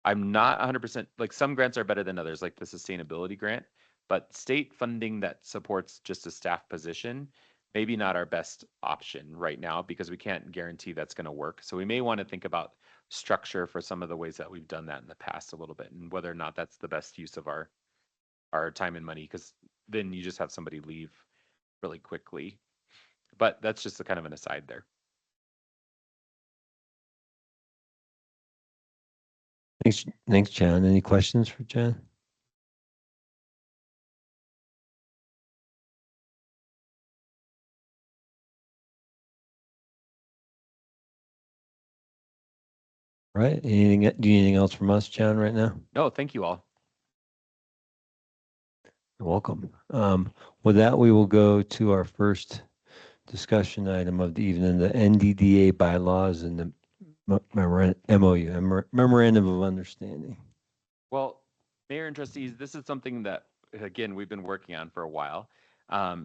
I'm not 100%, like some grants are better than others, like the sustainability grant, but state funding that supports just a staff position, maybe not our best option right now because we can't guarantee that's going to work. So we may want to think about structure for some of the ways that we've done that in the past a little bit and whether or not that's the best use of our time and money, because then you just have somebody leave really quickly. But that's just a kind of an aside there. Thanks, John. Any questions for John? Right. Do you need anything else from us, John, right now? No, thank you all. You're welcome. With that, we will go to our first discussion item of the evening, the NDDA bylaws and the MOU, Memorandum of Understanding. Well, Mayor and trustees, this is something that, again, we've been working on for a while.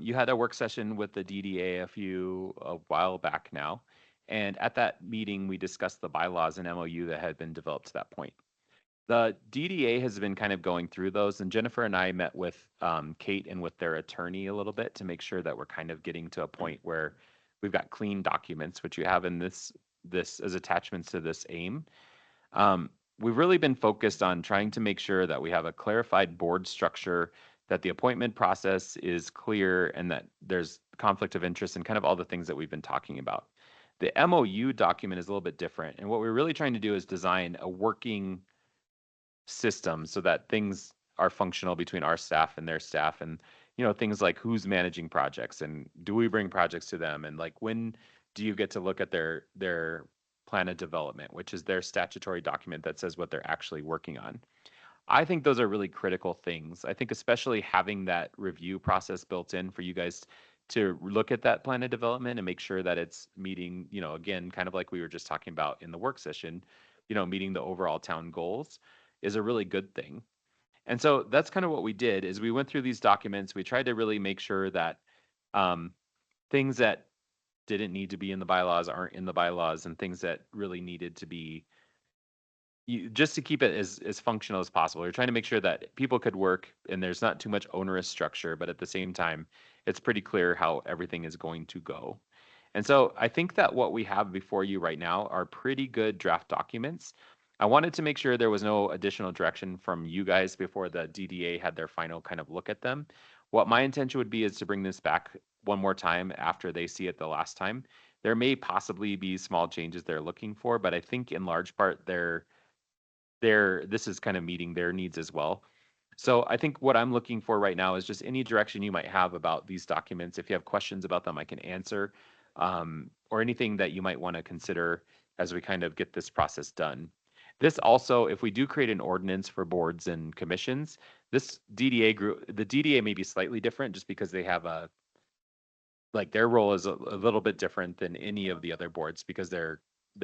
You had a work session with the DDA a while back now. And at that meeting, we discussed the bylaws and MOU that had been developed to that point. The DDA has been kind of going through those, and Jennifer and I met with Kate and with their attorney a little bit to make sure that we're kind of getting to a point where we've got clean documents, which you have in this as attachments to this AIM. We've really been focused on trying to make sure that we have a clarified board structure, that the appointment process is clear, and that there's conflict of interest and kind of all the things that we've been talking about. The MOU document is a little bit different, and what we're really trying to do is design a working system so that things are functional between our staff and their staff, and things like who's managing projects and do we bring projects to them, and like when do you get to look at their plan of development, which is their statutory document that says what they're actually working on. I think those are really critical things. I think especially having that review process built in for you guys to look at that plan of development and make sure that it's meeting, again, kind of like we were just talking about in the work session, meeting the overall town goals is a really good thing. And so that's kind of what we did is we went through these documents. We tried to really make sure that things that didn't need to be in the bylaws aren't in the bylaws, and things that really needed to be just to keep it as functional as possible. You're trying to make sure that people could work and there's not too much onerous structure, but at the same time, it's pretty clear how everything is going to go. And so I think that what we have before you right now are pretty good draft documents. I wanted to make sure there was no additional direction from you guys before the DDA had their final kind of look at them. What my intention would be is to bring this back one more time after they see it the last time. There may possibly be small changes they're looking for, but I think in large part this is kind of meeting their needs as well. So I think what I'm looking for right now is just any direction you might have about these documents. If you have questions about them, I can answer, or anything that you might want to consider as we kind of get this process done. This also, if we do create an ordinance for boards and commissions, this DDA group, the DDA may be slightly different just because they have like their role is a little bit different than any of the other boards because they're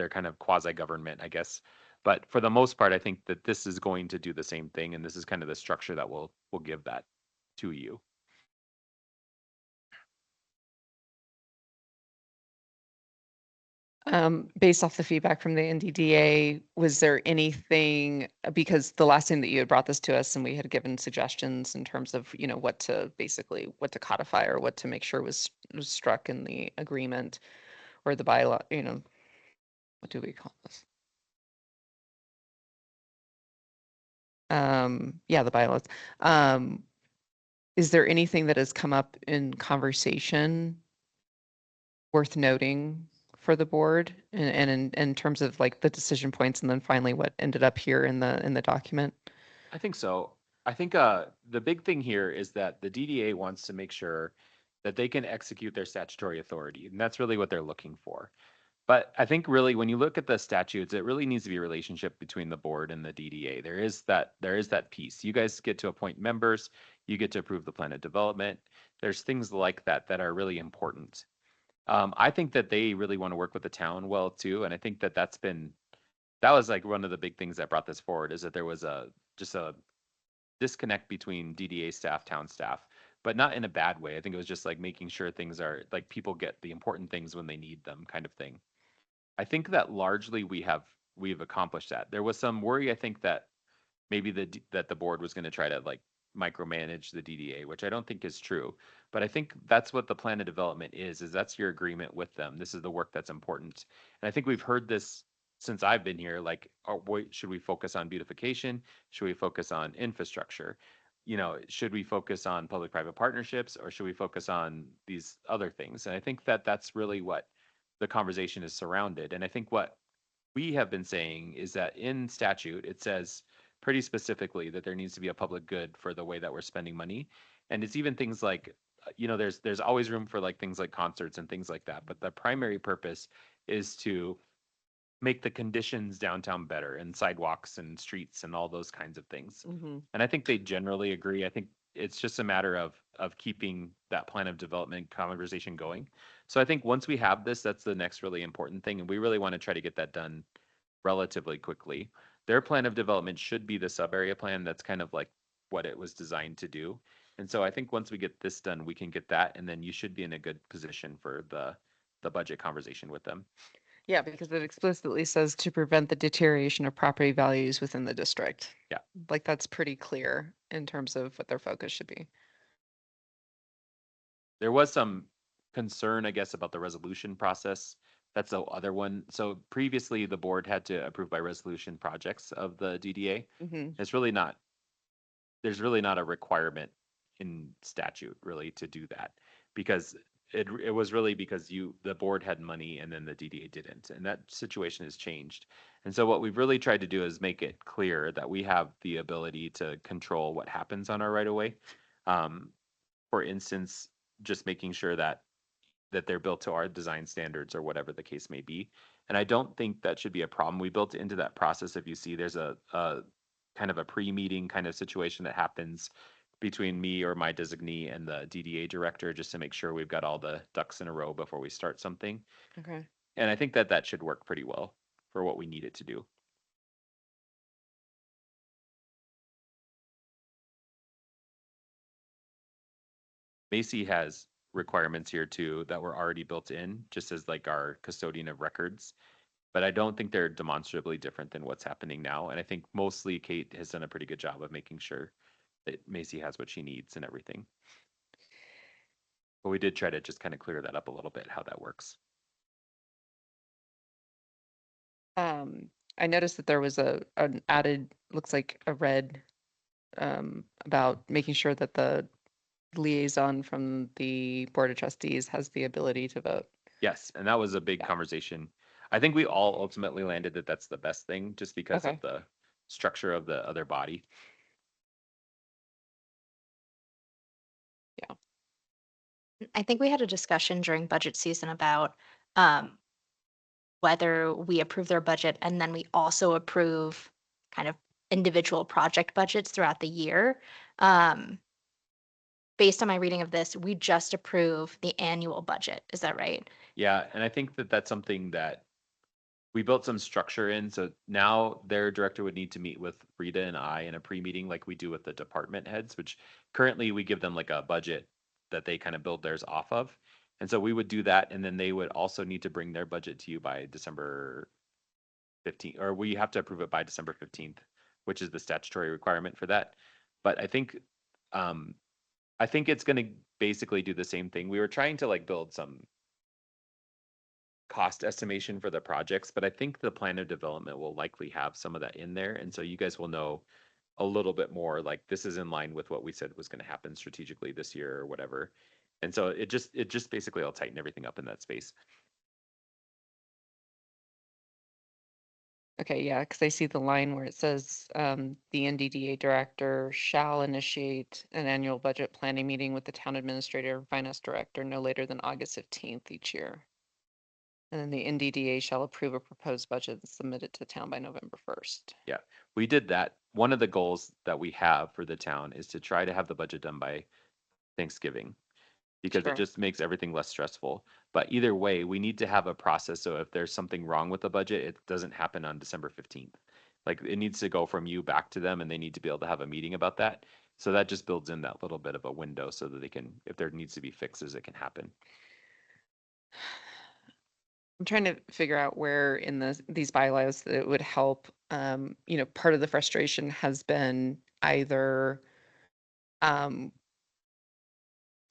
kind of quasi-government, I guess. But for the most part, I think that this is going to do the same thing, and this is kind of the structure that will give that to you. Based off the feedback from the NDDA, was there anything, because the last time that you had brought this to us and we had given suggestions in terms of, you know, what to codify or what to make sure was struck in the agreement or the bylaw, you know, what do we call this? Yeah, the bylaws. Is there anything that has come up in conversation worth noting for the board and in terms of like the decision points and then finally what ended up here in the document? I think so. I think the big thing here is that the DDA wants to make sure that they can execute their statutory authority, and that's really what they're looking for. But I think really when you look at the statutes, it really needs to be a relationship between the board and the DDA. There is that piece. You guys get to appoint members, you get to approve the plan of development. There's things like that that are really important. I think that they really want to work with the town well too, and I think that that was like one of the big things that brought this forward is that there was just a disconnect between DDA staff, town staff, but not in a bad way. I think it was just like making sure things are like people get the important things when they need them kind of thing. I think that largely we've accomplished that. There was some worry, I think, that maybe that the board was going to try to like micromanage the DDA, which I don't think is true. But I think that's what the plan of development is that's your agreement with them. This is the work that's important. And I think we've heard this since I've been here, like, should we focus on beautification? Should we focus on infrastructure? You know, should we focus on public-private partnerships or should we focus on these other things? And I think that that's really what the conversation is surrounded. And I think what we have been saying is that in statute, it says pretty specifically that there needs to be a public good for the way that we're spending money. And it's even things like, you know, there's always room for like things like concerts and things like that. But the primary purpose is to make the conditions downtown better and sidewalks and streets and all those kinds of things. Mm-hmm. And I think they generally agree. I think it's just a matter of keeping that plan of development conversation going. So I think once we have this, that's the next really important thing. And we really want to try to get that done relatively quickly. Their plan of development should be the sub area plan. That's kind of like what it was designed to do. And so I think once we get this done, we can get that. And then you should be in a good position for the budget conversation with them. Yeah, because it explicitly says to prevent the deterioration of property values within the district. Yeah. Like that's pretty clear in terms of what their focus should be. There was some concern, I guess, about the resolution process. That's the other one. So previously, the board had to approve by resolution projects of the DDA. Mm-hmm. There's really not a requirement in statute really to do that because it was really because the board had money and then the DDA didn't, and that situation has changed. And so what we've really tried to do is make it clear that we have the ability to control what happens on our right of way. For instance, just making sure that they're built to our design standards or whatever the case may be. And I don't think that should be a problem. We built into that process. If you see, there's a kind of a pre-meeting kind of situation that happens between me or my designee and the DDA director, just to make sure we've got all the ducks in a row before we start something. Okay. And I think that should work pretty well for what we need it to do. Macy has requirements here too that were already built in, just as like our custodian of records. but I don't think they're demonstrably different than what's happening now. And I think mostly Kate has done a pretty good job of making sure that Macy has what she needs and everything. But we did try to just kind of clear that up a little bit, how that works. I noticed that there was an added, looks like a red, about making sure that the liaison from the Board of Trustees has the ability to vote. Yes, and that was a big conversation. I think we all ultimately landed that that's the best thing, just because Okay. of the structure of the other body. I think we had a discussion during budget season about whether we approve their budget and then we also approve kind of individual project budgets throughout the year. Based on my reading of this, we just approve the annual budget. Is that right? Yeah, and I think that that's something that we built some structure in. So now their director would need to meet with Rita and I in a pre-meeting like we do with the department heads, which currently we give them like a budget that they kind of build theirs off of. And so we would do that, and then they would also need to bring their budget to you by December 15th, or we have to approve it by December 15th, which is the statutory requirement for that. But I think it's going to basically do the same thing. We were trying to like build some cost estimation for the projects, but I think the plan of development will likely have some of that in there. And so you guys will know a little bit more, like this is in line with what we said was going to happen strategically this year or whatever. And so it just basically will tighten everything up in that space. Okay, yeah, because I see the line where it says the NDDA director shall initiate an annual budget planning meeting with the town administrator and finance director no later than August 15th each year. And then the NDDA shall approve a proposed budget and submit it to the town by November 1st. Yeah, we did that. One of the goals that we have for the town is to try to have the budget done by Thanksgiving, because Sure. it just makes everything less stressful. But either way, we need to have a process. So if there's something wrong with the budget, it doesn't happen on December 15th. Like it needs to go from you back to them, and they need to be able to have a meeting about that. So that just builds in that little bit of a window so that they can, if there needs to be fixes, it can happen. I'm trying to figure out where in these bylaws that it would help. Part of the frustration has been either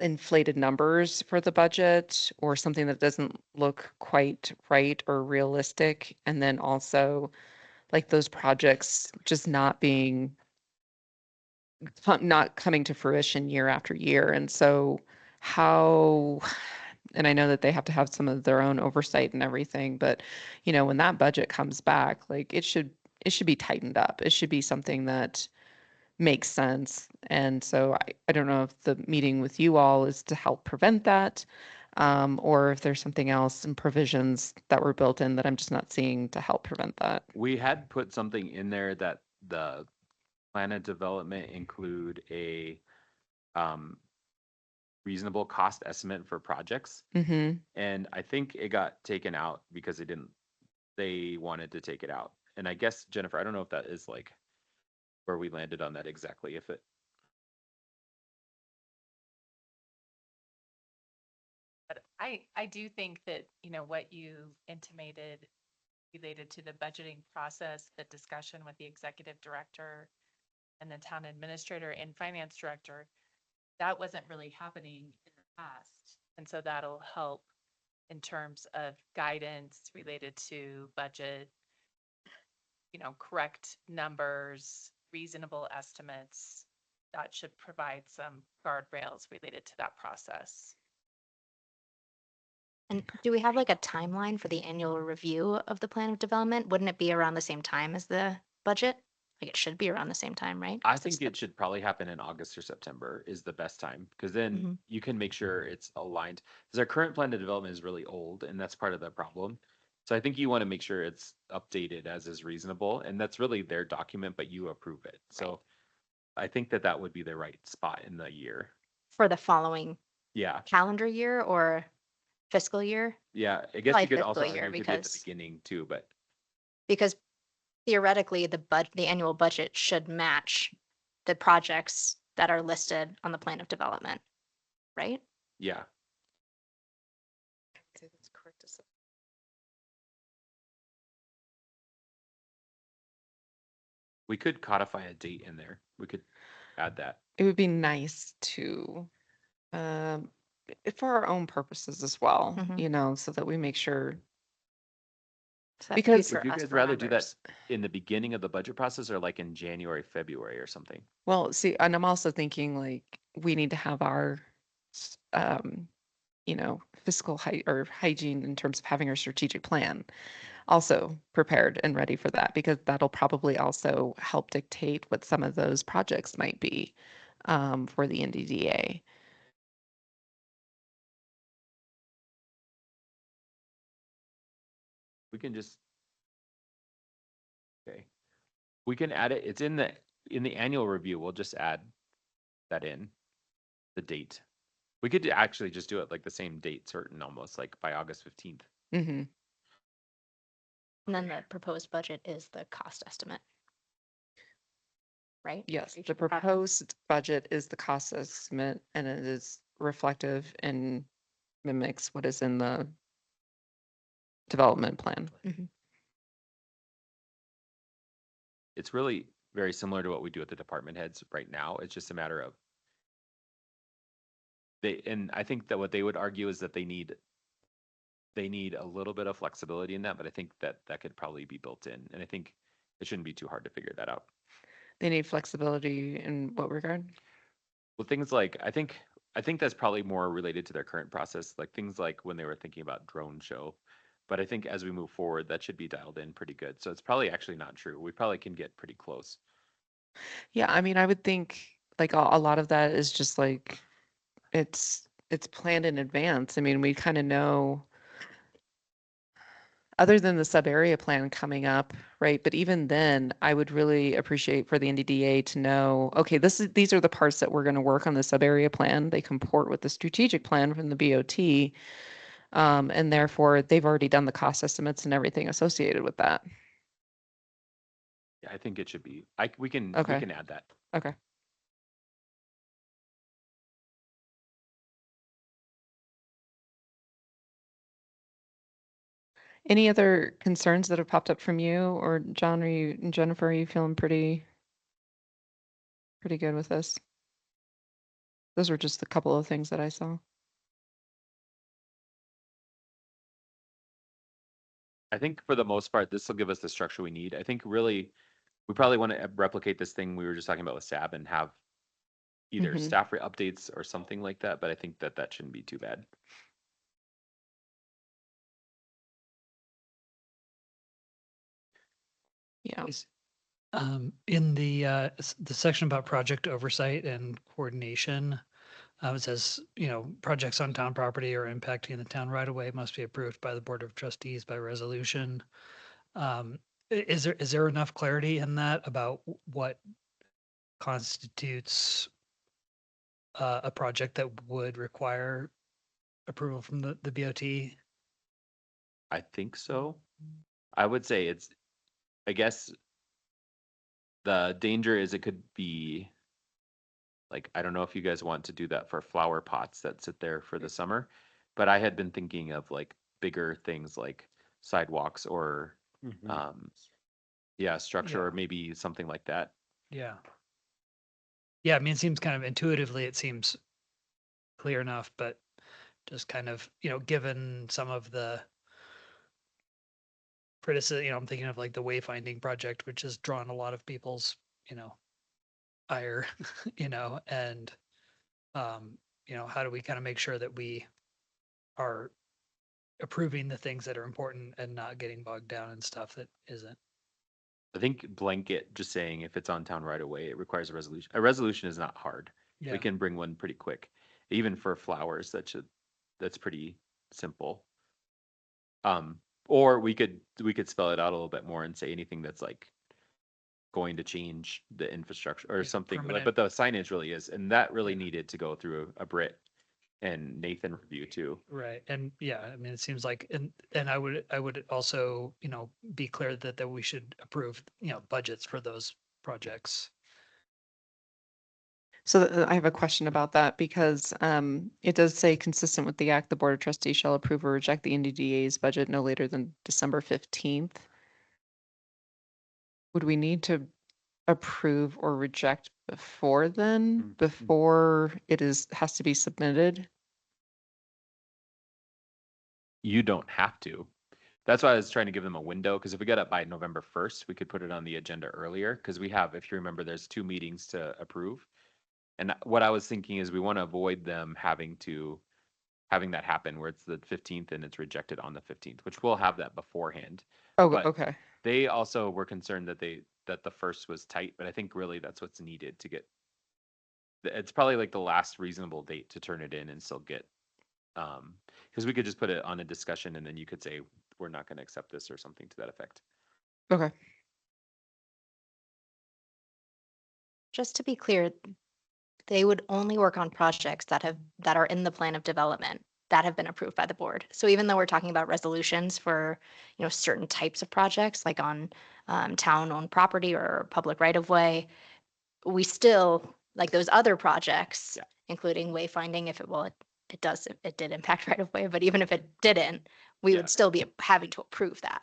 inflated numbers for the budget or something that doesn't look quite right or realistic. And then also like those projects just not coming to fruition year after year. And so and I know that they have to have some of their own oversight and everything, but when that budget comes back, like it should be tightened up. It should be something that makes sense. And so I don't know if the meeting with you all is to help prevent that, or if there's something else and provisions that were built in that I'm just not seeing to help prevent that. We had put something in there that the plan of development include a reasonable cost estimate for projects. Mm-hmm. And I think it got taken out because they wanted to take it out. And I guess, Jennifer, I don't know if that is like where we landed on that exactly, But I do think that, what you intimated related to the budgeting process, the discussion with the executive director and the town administrator and finance director, that wasn't really happening in the past. And so that'll help in terms of guidance related to budget, correct numbers, reasonable estimates. That should provide some guardrails related to that process. And do we have like a timeline for the annual review of the plan of development? Wouldn't it be around the same time as the budget? Like it should be around the same time, right? I 'Cause it's think it should probably happen in August or September is the best time, because then you can make sure it's aligned. Because our current plan of development is really old, and that's part of the problem. So I think you want to make sure it's updated as is reasonable, and that's really their document, but you approve it. So I think that would be the right spot in the year. for the following Yeah, calendar year or fiscal year? yeah. I guess Probably you could also fiscal year, argue it could be at the because- beginning too, but Because theoretically, the annual budget should match the projects that are listed on the plan of development, right? yeah. We could codify a date in there. We could add that. It would be nice to, um, for our own purposes as well, Mhm. you know, so that we make sure. So that Because- future Would you us guys rather do that remembers. in the beginning of the budget process or like in January, February or something? Well, see, and I'm also thinking like we need to have our, you know, fiscal or hygiene in terms of having our strategic plan also prepared and ready for that, because that'll probably also help dictate what some of those projects might be for the NDDA. We can just. Okay. We can add it. It's in the annual review. We'll just add that in the date. We could actually just do it like the same date certain, almost like by August 15th. Mm-hmm. And then the proposed budget is the cost estimate. Right? Yes, For each the of projects? proposed budget is the cost estimate, and it is reflective and mimics what is in the development plan. It's really very similar to what we do at the department heads right now. It's just a matter of and I think that what they would argue is that they need a little bit of flexibility in that, but I think that could probably be built in. And I think it shouldn't be too hard to figure that out. They need flexibility in what regard? Well, things like, I think that's probably more related to their current process, like things like when they were thinking about drone show. But I think as we move forward, that should be dialed in pretty good. So it's probably actually not true. We probably can get pretty close. Yeah, I mean, I would think like a lot of that is just like it's planned in advance. I mean, we kind of know, other than the sub area plan coming up, right? But even then, I would really appreciate for the NDDA to know, okay, these are the parts that we're going to work on the sub area plan. They comport with the strategic plan from the BOT. And therefore they've already done the cost estimates and everything associated with that. Yeah, I think it should be, we can Okay. add that. Okay. Any other concerns that have popped up from you, or John, Jennifer, are you feeling pretty good with this? Those were just a couple of things that I saw. I think for the most part, this will give us the structure we need. I think really, we probably want to replicate this thing we were just talking about with SAB and have either Mhm. staff updates or something like that, but I think that shouldn't be too bad. Yeah. In the section about project oversight and coordination, it says, you know, projects on town property or impacting the town right away must be approved by the Board of Trustees by resolution. Is there enough clarity in that about what constitutes a project that would require approval from the BOT? I think so. I would say I guess the danger is it could be like, I don't know if you guys want to do that for flower pots that sit there for the summer, but I had been thinking of like bigger things like sidewalks or, structure, Yeah. or maybe something like that. Yeah. Yeah, I mean, it seems kind of intuitively, it seems clear enough, but just kind of, you know, given some of the criticism, you know, I'm thinking of like the wayfinding project, which has drawn a lot of people's, you know, ire, you know, and, you know, how do we kind of make sure that we are approving the things that are important and not getting bogged down in stuff that isn't? I think blanket, just saying if it's on town right away, it requires a resolution. A resolution is not hard. Yeah. We can bring one pretty quick. Even for flowers, that's pretty simple. Or we could spell it out a little bit more and say anything that's like going to change the infrastructure or Yeah, something. permanent. But the signage really is, and that really needed to go through a Brit and Nathan review too. Right. And yeah, I mean, it seems like, and I would also, you know, be clear that we should approve, you know, budgets for those projects. So I have a question about that, because it does say, consistent with the act, the Board of Trustees shall approve or reject the NDDA's budget no later than December 15th. Would we need to approve or reject before then, Mhm. before it has to be submitted? You don't have to. That's why I was trying to give them a window, because if we got it by November 1st, we could put it on the agenda earlier, because we have, if you remember, there's 2 meetings to approve. And what I was thinking is we want to avoid them having that happen where it's the 15th and it's rejected on the 15th, which we'll have that beforehand. Oh, But okay. they also were concerned that the first was tight, but I think really that's what's needed to get. It's probably like the last reasonable date to turn it in and still get, because we could just put it on a discussion and then you could say, we're not going to accept this or something to that effect. Okay. Just to be clear, they would only work on projects that are in the plan of development that have been approved by the board. So even though we're talking about resolutions for, certain types of projects, like on town-owned property or public right-of-way, we still, like those other projects, Yeah. including wayfinding, it did impact right-of-way, but even if it didn't, we Yeah. would still be having to approve that.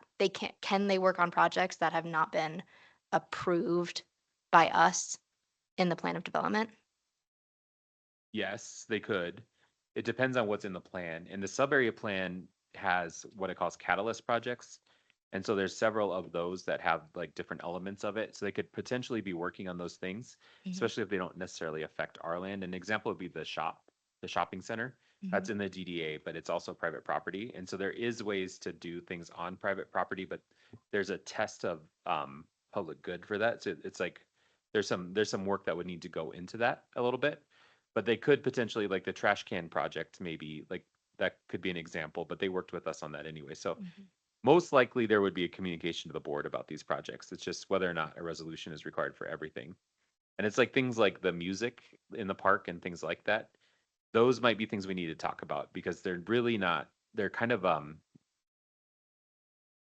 Can they work on projects that have not been approved by us in the plan of development? Yes, they could. It depends on what's in the plan. And the sub-area plan has what it calls catalyst projects. And so there's several of those that have like different elements of it. So they could potentially be working on those things, especially if they don't necessarily affect our land. An example would be the shopping center. That's in the DDA, but it's also private property. And so there is ways to do things on private property, but there's a test of public good for that. So it's like there's some work that would need to go into that a little bit. But they could potentially, like the trash can project, maybe like that could be an example, but they worked with us on that anyway. So most likely there would be a communication to the board about these projects. It's just whether or not a resolution is required for everything. And it's like things like the music in the park and things like that. Those might be things we need to talk about because they're really not, they're kind of,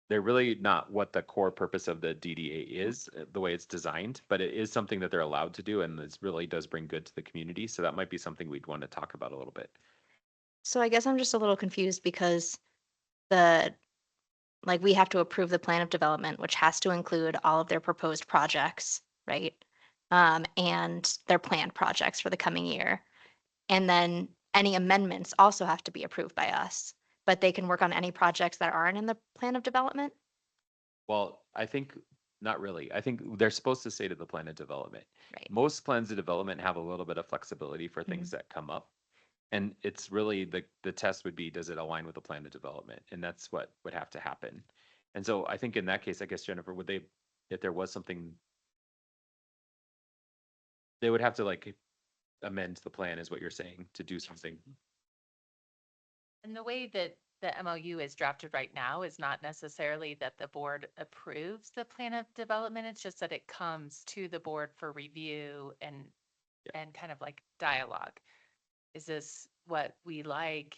they're really not what the core purpose of the DDA is, the way it's designed, but it is something that they're allowed to do, and this really does bring good to the community. So that might be something we'd want to talk about a little bit. So I guess I'm just a little confused because we have to approve the plan of development, which has to include all of their proposed projects, right? And their planned projects for the coming year. And then any amendments also have to be approved by us, but they can work on any projects that aren't in the plan of development? Well, I think not really. I think they're supposed to say to the plan of development. Right. Most plans of development have a little bit of flexibility for things that come up. And it's really the test would be, does it align with the plan of development? And that's what would have to happen. And so I think in that case, I guess, Jennifer, would they, if there was something, they would have to like amend the plan is what you're saying to do something. And the way that the MOU is drafted right now is not necessarily that the board approves the plan of development. It's just that it comes to the board for review and kind of like dialogue. Is this what we like?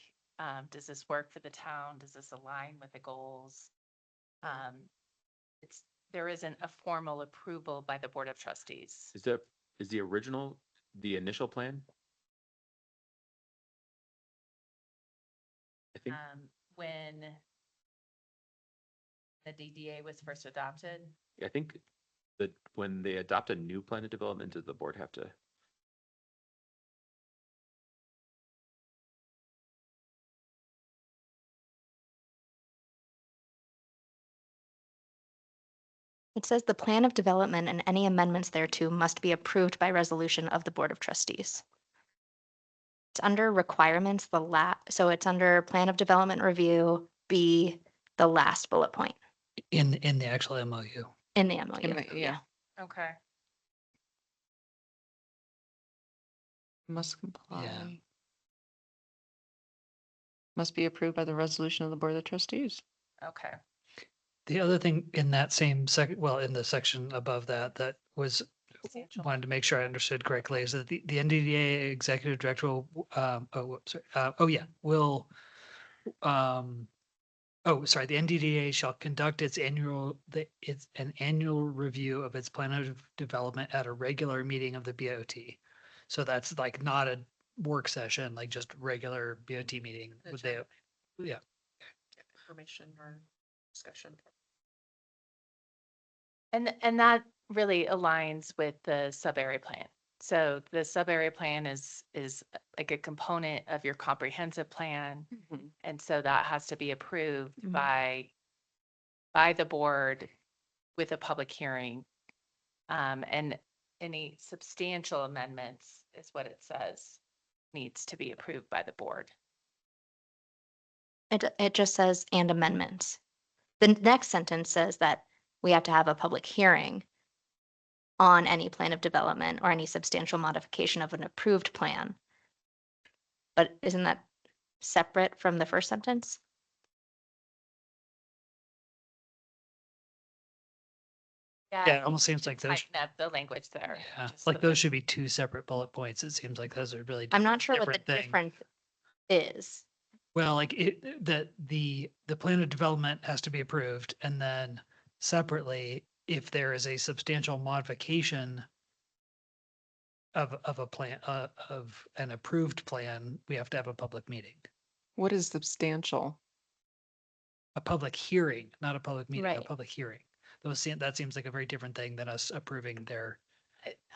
Does this work for the town? Does this align with the goals? There isn't a formal approval by the Board of Trustees. Is the initial plan? I think When the DDA was first adopted, I think that when they adopt a new plan of development, does the board have to? It says the plan of development and any amendments thereto must be approved by resolution of the Board of Trustees. It's under requirements, so it's under plan of development review, B, the last bullet point In the actual MOU. in the MOU. Yeah. okay. Must comply. Must be approved by the resolution of the Board of Trustees. Okay. The other thing in that same in the section above that was, Substantial. wanted to make sure I understood correctly, is that the NDDA executive director will, the NDDA shall conduct its an annual review of its plan of development at a regular meeting of the BOT. So that's like not a work session, like just regular BOT meeting. Would they, yeah. Information or discussion. And that really aligns with the sub-area plan. So the sub-area plan is like a component of your comprehensive plan. Mhm. And so that has to be approved Mhm. by the board with a public hearing. And any substantial amendments is what it says, needs to be approved by the board. It just says and amendments. The next sentence says that we have to have a public hearing on any plan of development or any substantial modification of an approved plan. But isn't that separate from the first sentence? Yeah, it almost seems like those, Tighten up the language there. yeah, just like so those that- should be two separate bullet points. It seems like those are really. I'm not sure what the different thing. difference is. Well, like the plan of development has to be approved, and then separately, if there is a substantial modification of a plan, of an approved plan, we have to have a public meeting, What is substantial? a public hearing, not a public meeting, a Right. public hearing. That seems like a very different thing than us approving their.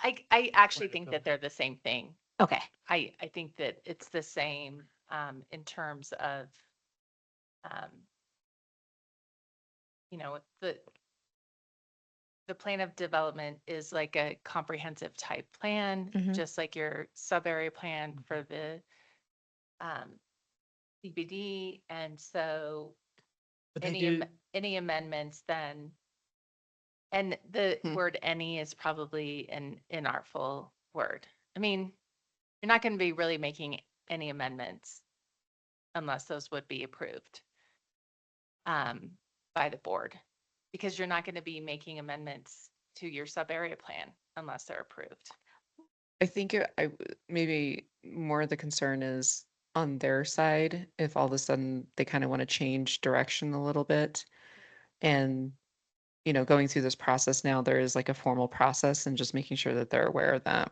I actually Point of think that they're the same thing. Okay. I think that it's the same in terms of, you know, the plan of development is like a comprehensive type plan, Mhm. just like your sub-area plan for the CBD. And so But they do, any amendments then, and the Hmm. word any is probably an inartful word. I mean, you're not going to be really making any amendments unless those would be approved by the board, because you're not going to be making amendments to your sub-area plan unless they're approved. I think maybe more the concern is on their side, if all of a sudden they kind of want to change direction a little bit. And, going through this process now, there is like a formal process and just making sure that they're aware of that.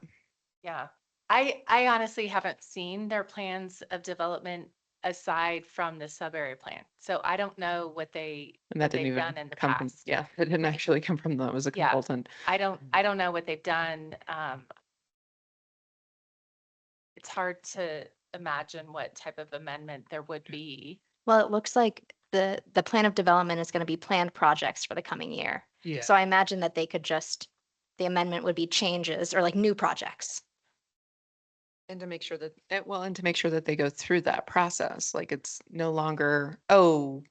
Yeah. I honestly haven't seen their plans of development aside from the sub-area plan. So I don't know what And that didn't they've even done in the come from, past. yeah, it didn't actually come from them as a Yeah. consultant. I don't know what they've done. It's hard to imagine what type of amendment there would be. Well, it looks like the plan of development is going to be planned projects for the coming year. yeah, So I imagine that they could the amendment would be changes or like new projects. And to make sure that they go through that process, like it's no longer, oh,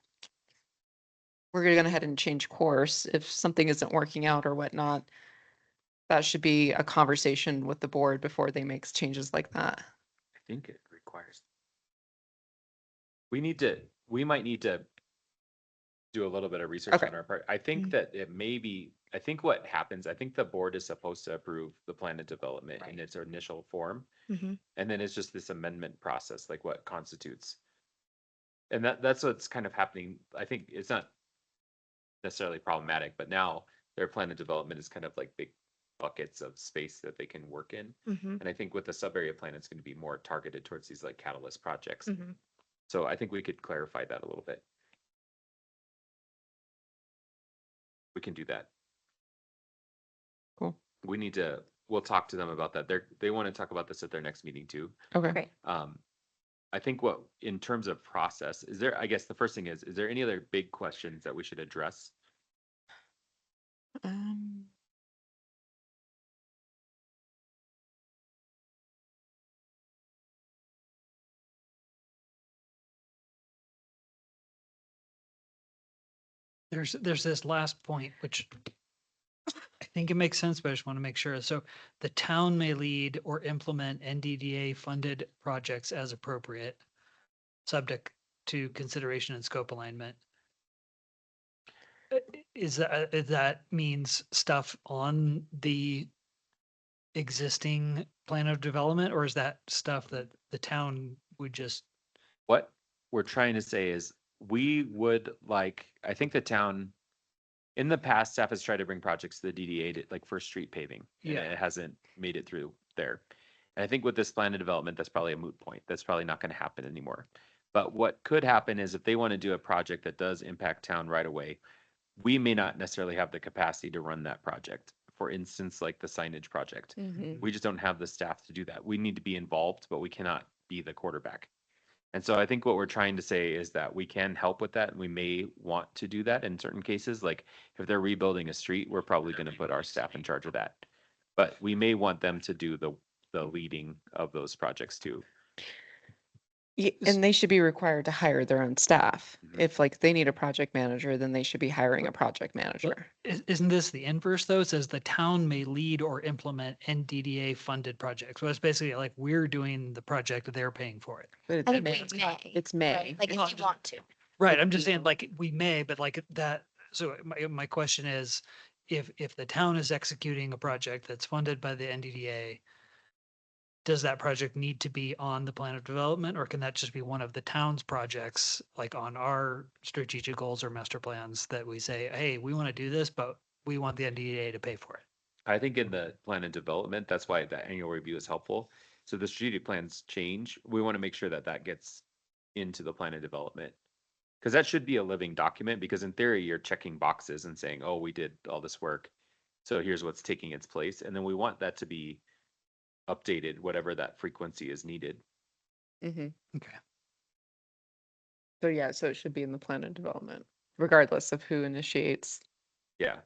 we're going to go ahead and change course if something isn't working out or whatnot. That should be a conversation with the board before they make changes like that. I think it requires. We might need to do a little bit of research Okay. on our part. I think Mhm. that it may be, I think what happens, I think the board is supposed to approve the plan of development in Right. its initial form. Mhm. And then it's just this amendment process, like what constitutes. And that's what's kind of happening. I think it's not necessarily problematic, but now their plan of development is kind of like big buckets of space that they can work in. Mhm. And I think with the sub-area plan, it's going to be more targeted towards these like catalyst projects. Mhm. So I think we could clarify that a little bit. We can do that. Cool. We'll talk to them about that. They want to talk about this at their next meeting too. Okay. Great. I think in terms of process, I guess the first thing is there any other big questions that we should address? there's this last point, which I think it makes sense, but I just want to make sure. So the town may lead or implement NDDA funded projects as appropriate, subject to consideration and scope alignment. Is that means stuff on the existing plan of development, or is that stuff that the town would just? What we're trying to say is I think the town, in the past, staff has tried to bring projects to the DDA to like First Street paving. And Yeah. it hasn't made it through there. And I think with this plan of development, that's probably a moot point. That's probably not going to happen anymore. But what could happen is if they want to do a project that does impact town right away, we may not necessarily have the capacity to run that project for instance, like the signage project. Mhm. We just don't have the staff to do that. We need to be involved, but we cannot be the quarterback. And so I think what we're trying to say is that we can help with that. And we may want to do that in certain cases. Like if they're rebuilding a street, we're probably going to put our staff in charge of that. But we may want them to do the leading of those projects too. And they should be required to hire their own staff. Mhm. If like they need a project manager, then they should be hiring a project manager. Isn't this the inverse though? It says the town may lead or implement NDDA funded projects. So it's basically like we're doing the project, they're paying for it. But I it's think May. we may. It's May. right? Like if Well, you want to. Right, I'm just saying like we may, but like that, so my question is, if the town is executing a project that's funded by the NDDA, does that project need to be on the plan of development, or can that just be one of the town's projects, like on our strategic goals or master plans that we say, hey, we want to do this, but we want the NDDA to pay for it? I think in the plan and development, that's why the annual review is helpful. So the strategic plans change. We want to make sure that that gets into the plan and development. Because that should be a living document, because in theory, you're checking boxes and saying, oh, we did all this work. So here's what's taking its place. And then we want that to be updated, whatever that frequency is needed. Mhm. Okay. So yeah, so it should be in the plan of development, regardless of who initiates. Yeah.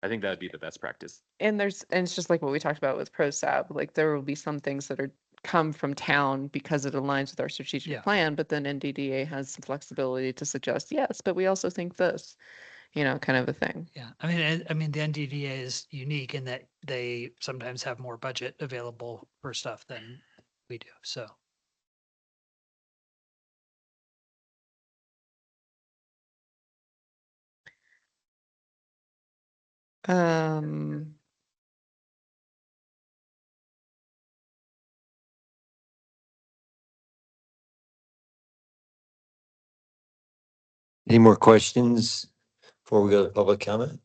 I think that'd be the best practice. And it's just like what we talked about with ProSab, like there will be some things that come from town because it aligns with our strategic Yeah. plan, but then NDDA has some flexibility to suggest, yes, but we also think this, kind of a thing. Yeah, I mean, the NDDA is unique in that they sometimes have more budget available for stuff than we do, so. Um, Any more questions before we go to public comment?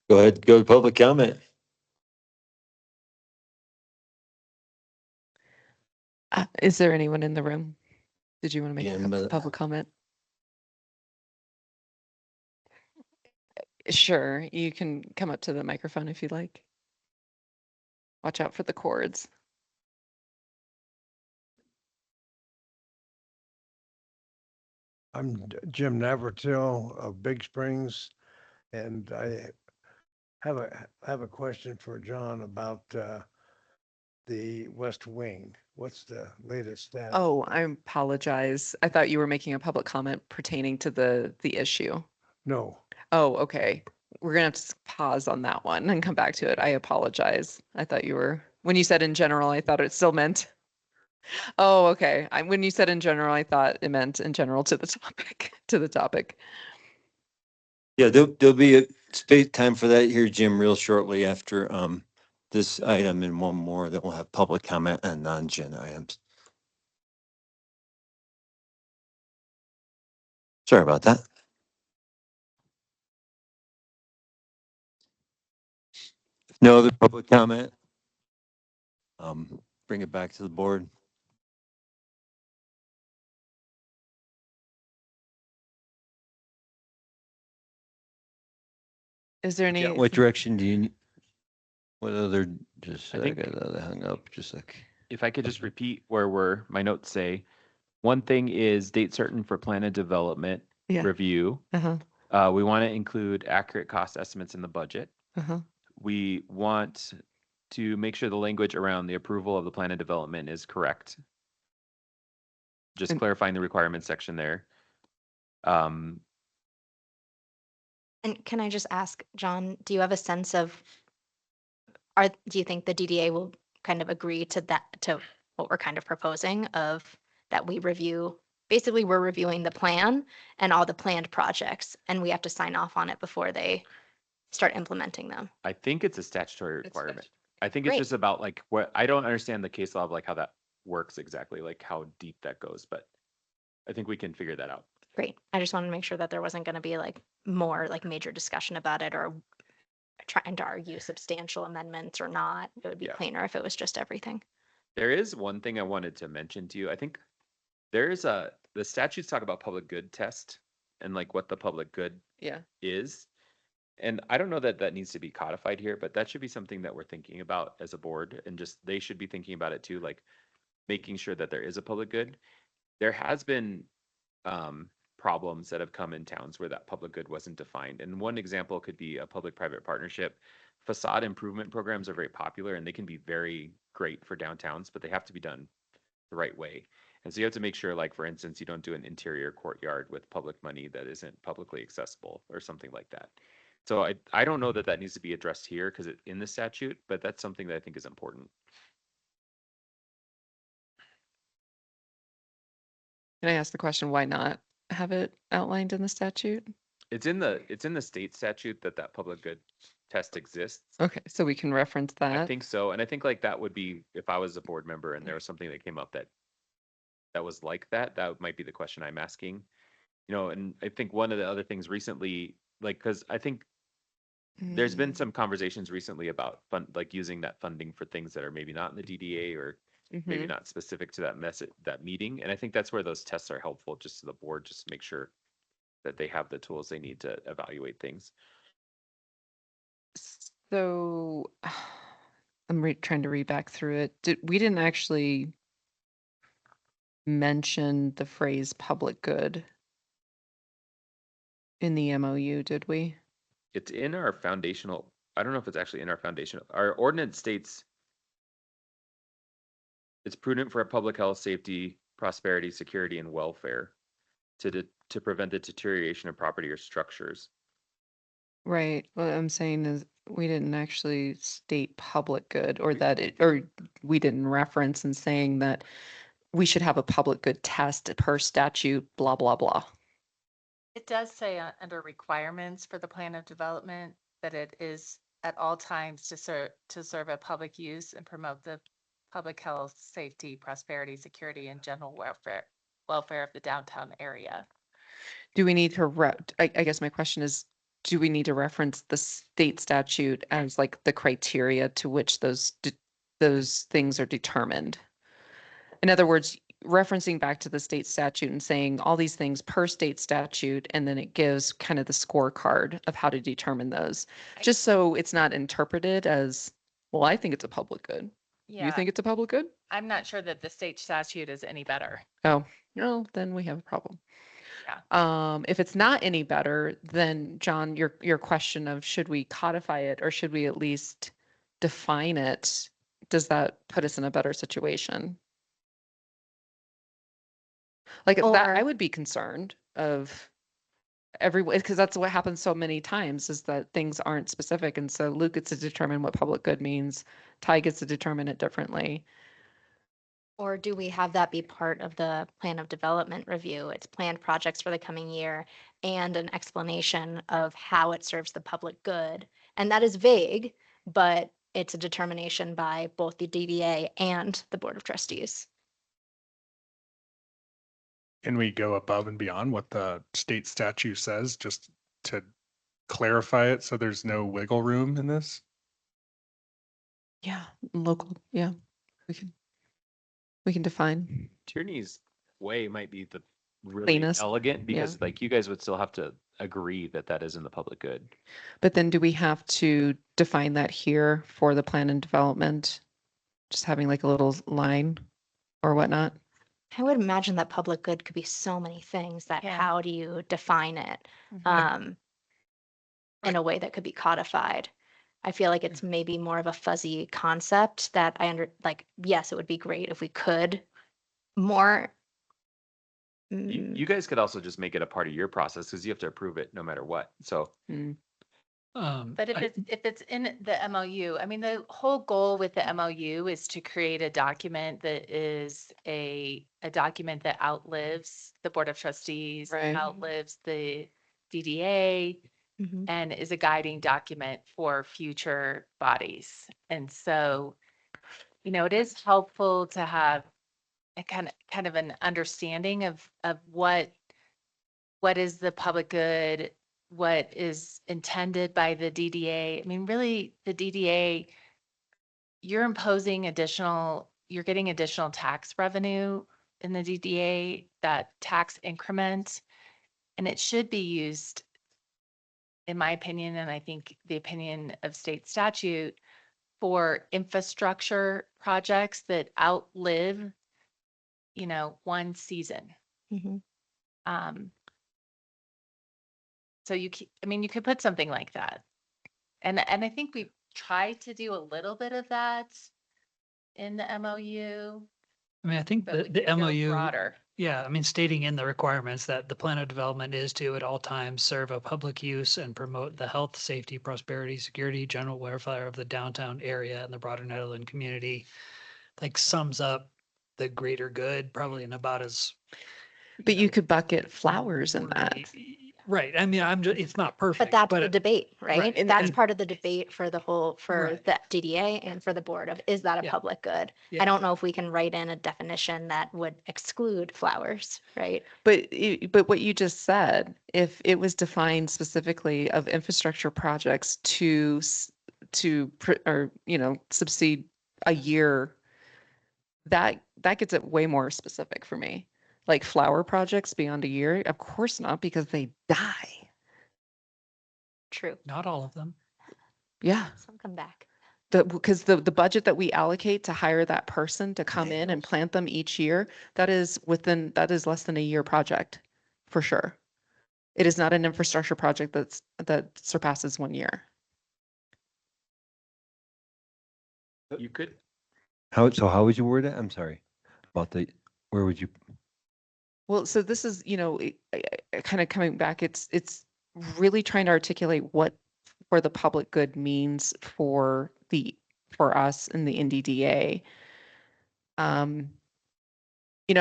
Go ahead, go to public comment. is there anyone in the room? Did you want to make Yeah, a but- public comment? Sure, you can come up to the microphone if you'd like. Watch out for the cords. I'm Jim Navratil of Big Springs, and I have a question for John about the West Wing. What's the latest status? Oh, I apologize. I thought you were making a public comment pertaining to the issue. No, Oh, okay. We're gonna have to pause on that one and come back to it. I apologize. I thought you were, when you said in general, I thought it still meant. Oh, okay. When you said in general, I thought it meant in general to the topic, Yeah, there'll be a space time for that here, Jim, real shortly after this item and one more that will have public comment and non-agenda items. Sorry about that. No other public comment? Bring it back to the board. Is there any? Yeah, what direction do you, what other, just, I I think- got that hung up, just like. If I could just repeat where my notes say, one thing is date certain for plan and development Yeah. review. Uh-huh, We want to include accurate cost estimates in the budget. uh-huh. We want to make sure the language around the approval of the plan and development is correct. Just And- clarifying the requirements section there. And can I just ask, John, do you have a sense of, do you think the DDA will kind of agree to that, to what we're kind of proposing of that we review? Basically, we're reviewing the plan and all the planned projects, and we have to sign off on it before they start implementing them. I think it's a statutory It's requirement. I think it's Great. just about like what, I don't understand the case law of like how that works exactly, like how deep that goes, but I think we can figure that out. Great. I just wanted to make sure that there wasn't going to be like more like major discussion about it or trying to argue substantial amendments or not. It would be Yeah. cleaner if it was just everything. There is one thing I wanted to mention to you. I think there is a the statutes talk about public good test and like what the public good Yeah. is. And I don't know that that needs to be codified here, but that should be something that we're thinking about as a board, and just they should be thinking about it too, like making sure that there is a public good. There has been problems that have come in towns where that public good wasn't defined. And one example could be a public-private partnership. Facade improvement programs are very popular and they can be very great for downtowns, but they have to be done the right way. And so you have to make sure, like, for instance, you don't do an interior courtyard with public money that isn't publicly accessible or something like that. So I don't know that that needs to be addressed here because it's in the statute, but that's something that I think is important. Can I ask the question, why not have it outlined in the statute? It's in the state statute that that public good test exists. Okay, so we can reference I that. think so. And I think like that would be, if I was a board member and there was something that came up that was like that, that might be the question I'm asking. You know, and I think one of the other things recently, like, because I think there's been some conversations recently about like using that funding for things that are maybe not in the DDA or maybe Mhm. not specific to that that meeting. And I think that's where those tests are helpful, just to the board, just to make sure that they have the tools they need to evaluate things. So I'm trying to read back through it. We didn't actually mention the phrase public good in the MOU, did we? It's in our foundational, I don't know if it's actually in our foundational, our ordinance states it's prudent for public health, safety, prosperity, security, and welfare to prevent the deterioration of property or structures. Right. What I'm saying is we didn't actually state public good, or that it, or we didn't reference in saying that we should have a public good test per statute, blah, blah, blah. It does say under requirements for the plan of development that it is at all times to serve a public use and promote the public health, safety, prosperity, security, and general welfare of the downtown area. Do we need to, I guess my question is, do we need to reference the state statute as like the criteria to which those things are determined? In other words, referencing back to the state statute and saying all these things per state statute, and then it gives kind of the scorecard of how to determine those, just so it's not interpreted as, well, I think it's a public good. You Yeah, think it's a public good? I'm not sure that the state statute is any better. Oh, no, then we have a problem. Yeah. If it's not any better, then John, your question of should we codify it or should we at least define it, does that put us in a better situation? Like that, I Or- would be concerned of everyone, because that's what happens so many times is that things aren't specific. And so Luke gets to determine what public good means. Ty gets to determine it differently. Or do we have that be part of the plan of development review? It's planned projects for the coming year and an explanation of how it serves the public good. And that is vague, but it's a determination by both the DDA and the Board of Trustees. Can we go above and beyond what the state statute says just to clarify it so there's no wiggle room in this? Yeah, local, yeah, we can define. Tierney's way might be the really Cleanest, elegant because like you guys would still have to agree that that is in the public good. But then do we have to define that here for the plan and development? Just having like a little line or whatnot? I would imagine that public good could be so many things that Yeah. how do you define it in a way that could be codified? I feel like it's maybe more of a fuzzy concept that yes, it would be great if we could more. You guys could also just make it a part of your process because you have to approve it no matter what. So But if it's in the MOU, I mean, the whole goal with the MOU is to create a document that is a document that outlives the Board of Trustees, Right. outlives the DDA, Mhm. and is a guiding document for future bodies. And so, it is helpful to have a kind of an understanding of what is the public good, what is intended by the DDA. I mean, really, the DDA, you're getting additional tax revenue in the DDA, that tax increment, and it should be used, in my opinion, and I think the opinion of state statute, for infrastructure projects that outlive, one season. Mhm. So you could put something like that. And I think we tried to do a little bit of that in the MOU, I mean, I think but we the could go MOU, broader. yeah, I mean, stating in the requirements that the plan of development is to at all times serve a public use and promote the health, safety, prosperity, security, general welfare of the downtown area and the broader Nederland community, like sums up the greater good probably in about as. But you know, could bucket flowers in that. wordy- Right. I mean, it's not perfect. But that's the it- debate, right? And- That's and- part of the debate for Right. the DDA and for the board of, is that a Yeah. public good? Yeah. I don't know if we can write in a definition that would exclude flowers, right? But what you just said, if it was defined specifically of infrastructure projects or, subsede a year, that gets it way more specific for me. Like flower projects beyond a year, of course not, because they die. True. Not all of them. Yeah. Some come back. Because the budget that we allocate to hire that person to come in and plant them each year, that is less than a year project, for sure. It is not an infrastructure project that surpasses 1 year. You could, How would you word it? I'm sorry. Where would you? Well, so this is, kind of coming back, it's really trying to articulate what for the public good means for us in the NDDA. I'm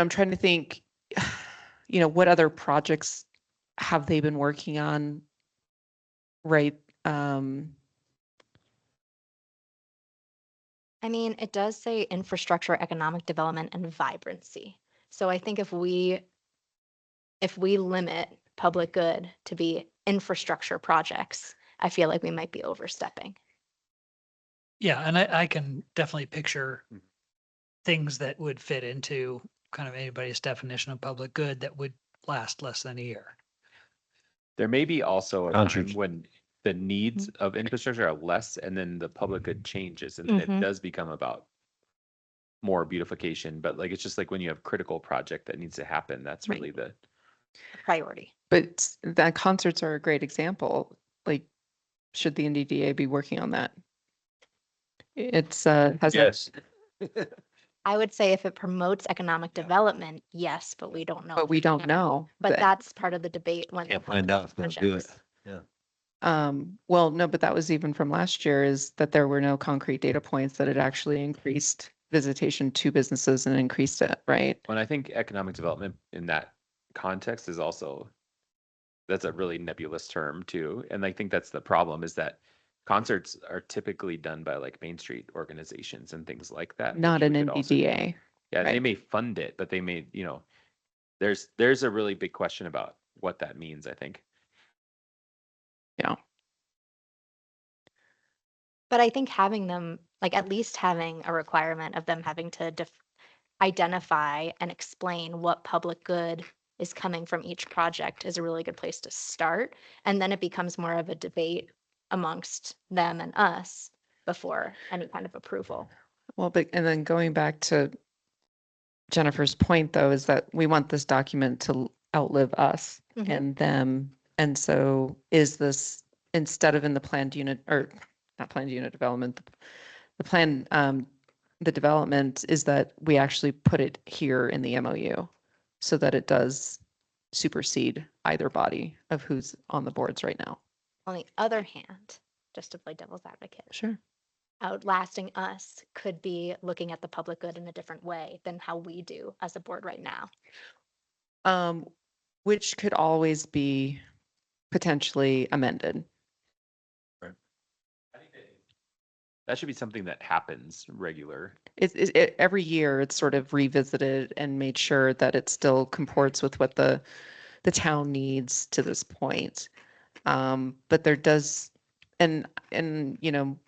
trying to think, what other projects have they been working on? Right. I mean, it does say infrastructure, economic development, and vibrancy. So I think if we limit public good to be infrastructure projects, I feel like we might be overstepping. Yeah, and I can definitely picture Mhm. things that would fit into kind of anybody's definition of public good that would last less than a year. there may be also a time Concerts. when the needs of infrastructure are less and then the public good changes and it Mhm. does become about more beautification, but like, it's just like when you have critical project that needs to happen, that's Right. really the, Priority. But that concerts are a great example. Like, should the NDDA be working on that? It's has I would say if it promotes economic development, yes, but we don't know. but we don't know. But that's part of the debate when. Can't the find public out if they'll do it. projects. Well, no, but that was even from last year, is that there were no concrete data points that it actually increased visitation to businesses and increased it, right? when I think economic development in that context is also, that's a really nebulous term too. And I think that's the problem, is that concerts are typically done by like Main Street organizations and things like that. Not which an we could also- NDDA. Yeah, they right. may fund it, but they may, there's a really big question about what that means, I think. Yeah. But I think having them, like at least having a requirement of them having to identify and explain what public good is coming from each project is a really good place to start. And then it becomes more of a debate amongst them and us before any kind of approval. Well, but, and then going back to Jennifer's point, though, is that we want this document to outlive us Mhm. and them. And so is this, instead of in the planned unit, or not planned unit development, the plan, the development is that we actually put it here in the MOU so that it does supersede either body of who's on the boards right now. On the other hand, just to play devil's advocate, Sure. outlasting us could be looking at the public good in a different way than how we do as a board right now. Which could always be potentially amended. That should be something that happens regular. Every year it's sort of revisited and made sure that it still comports with what the town needs to this point. But there does, and I'm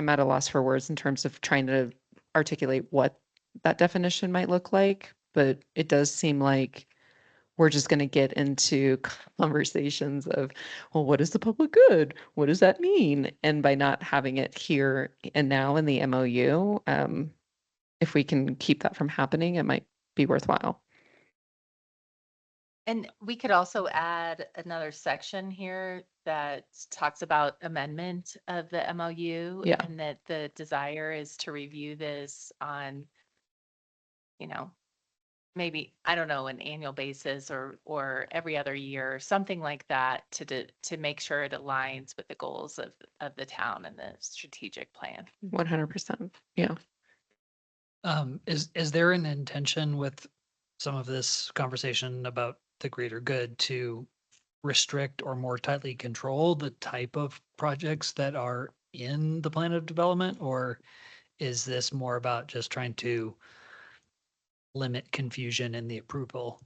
at a loss for words in terms of trying to articulate what that definition might look like. but it does seem like we're just going to get into conversations of, well, what is the public good? What does that mean? And by not having it here and now in the MOU, if we can keep that from happening, it might be worthwhile. And we could also add another section here that talks about amendment of the MOU. Yeah. And that the desire is to review this on, maybe, I don't know, an annual basis or every other year, or something like that to make sure it aligns with the goals of the town and the strategic plan. 100%. Yeah. Is there an intention with some of this conversation about the greater good to restrict or more tightly control the type of projects that are in the plan of development? Or is this more about just trying to limit confusion in the approval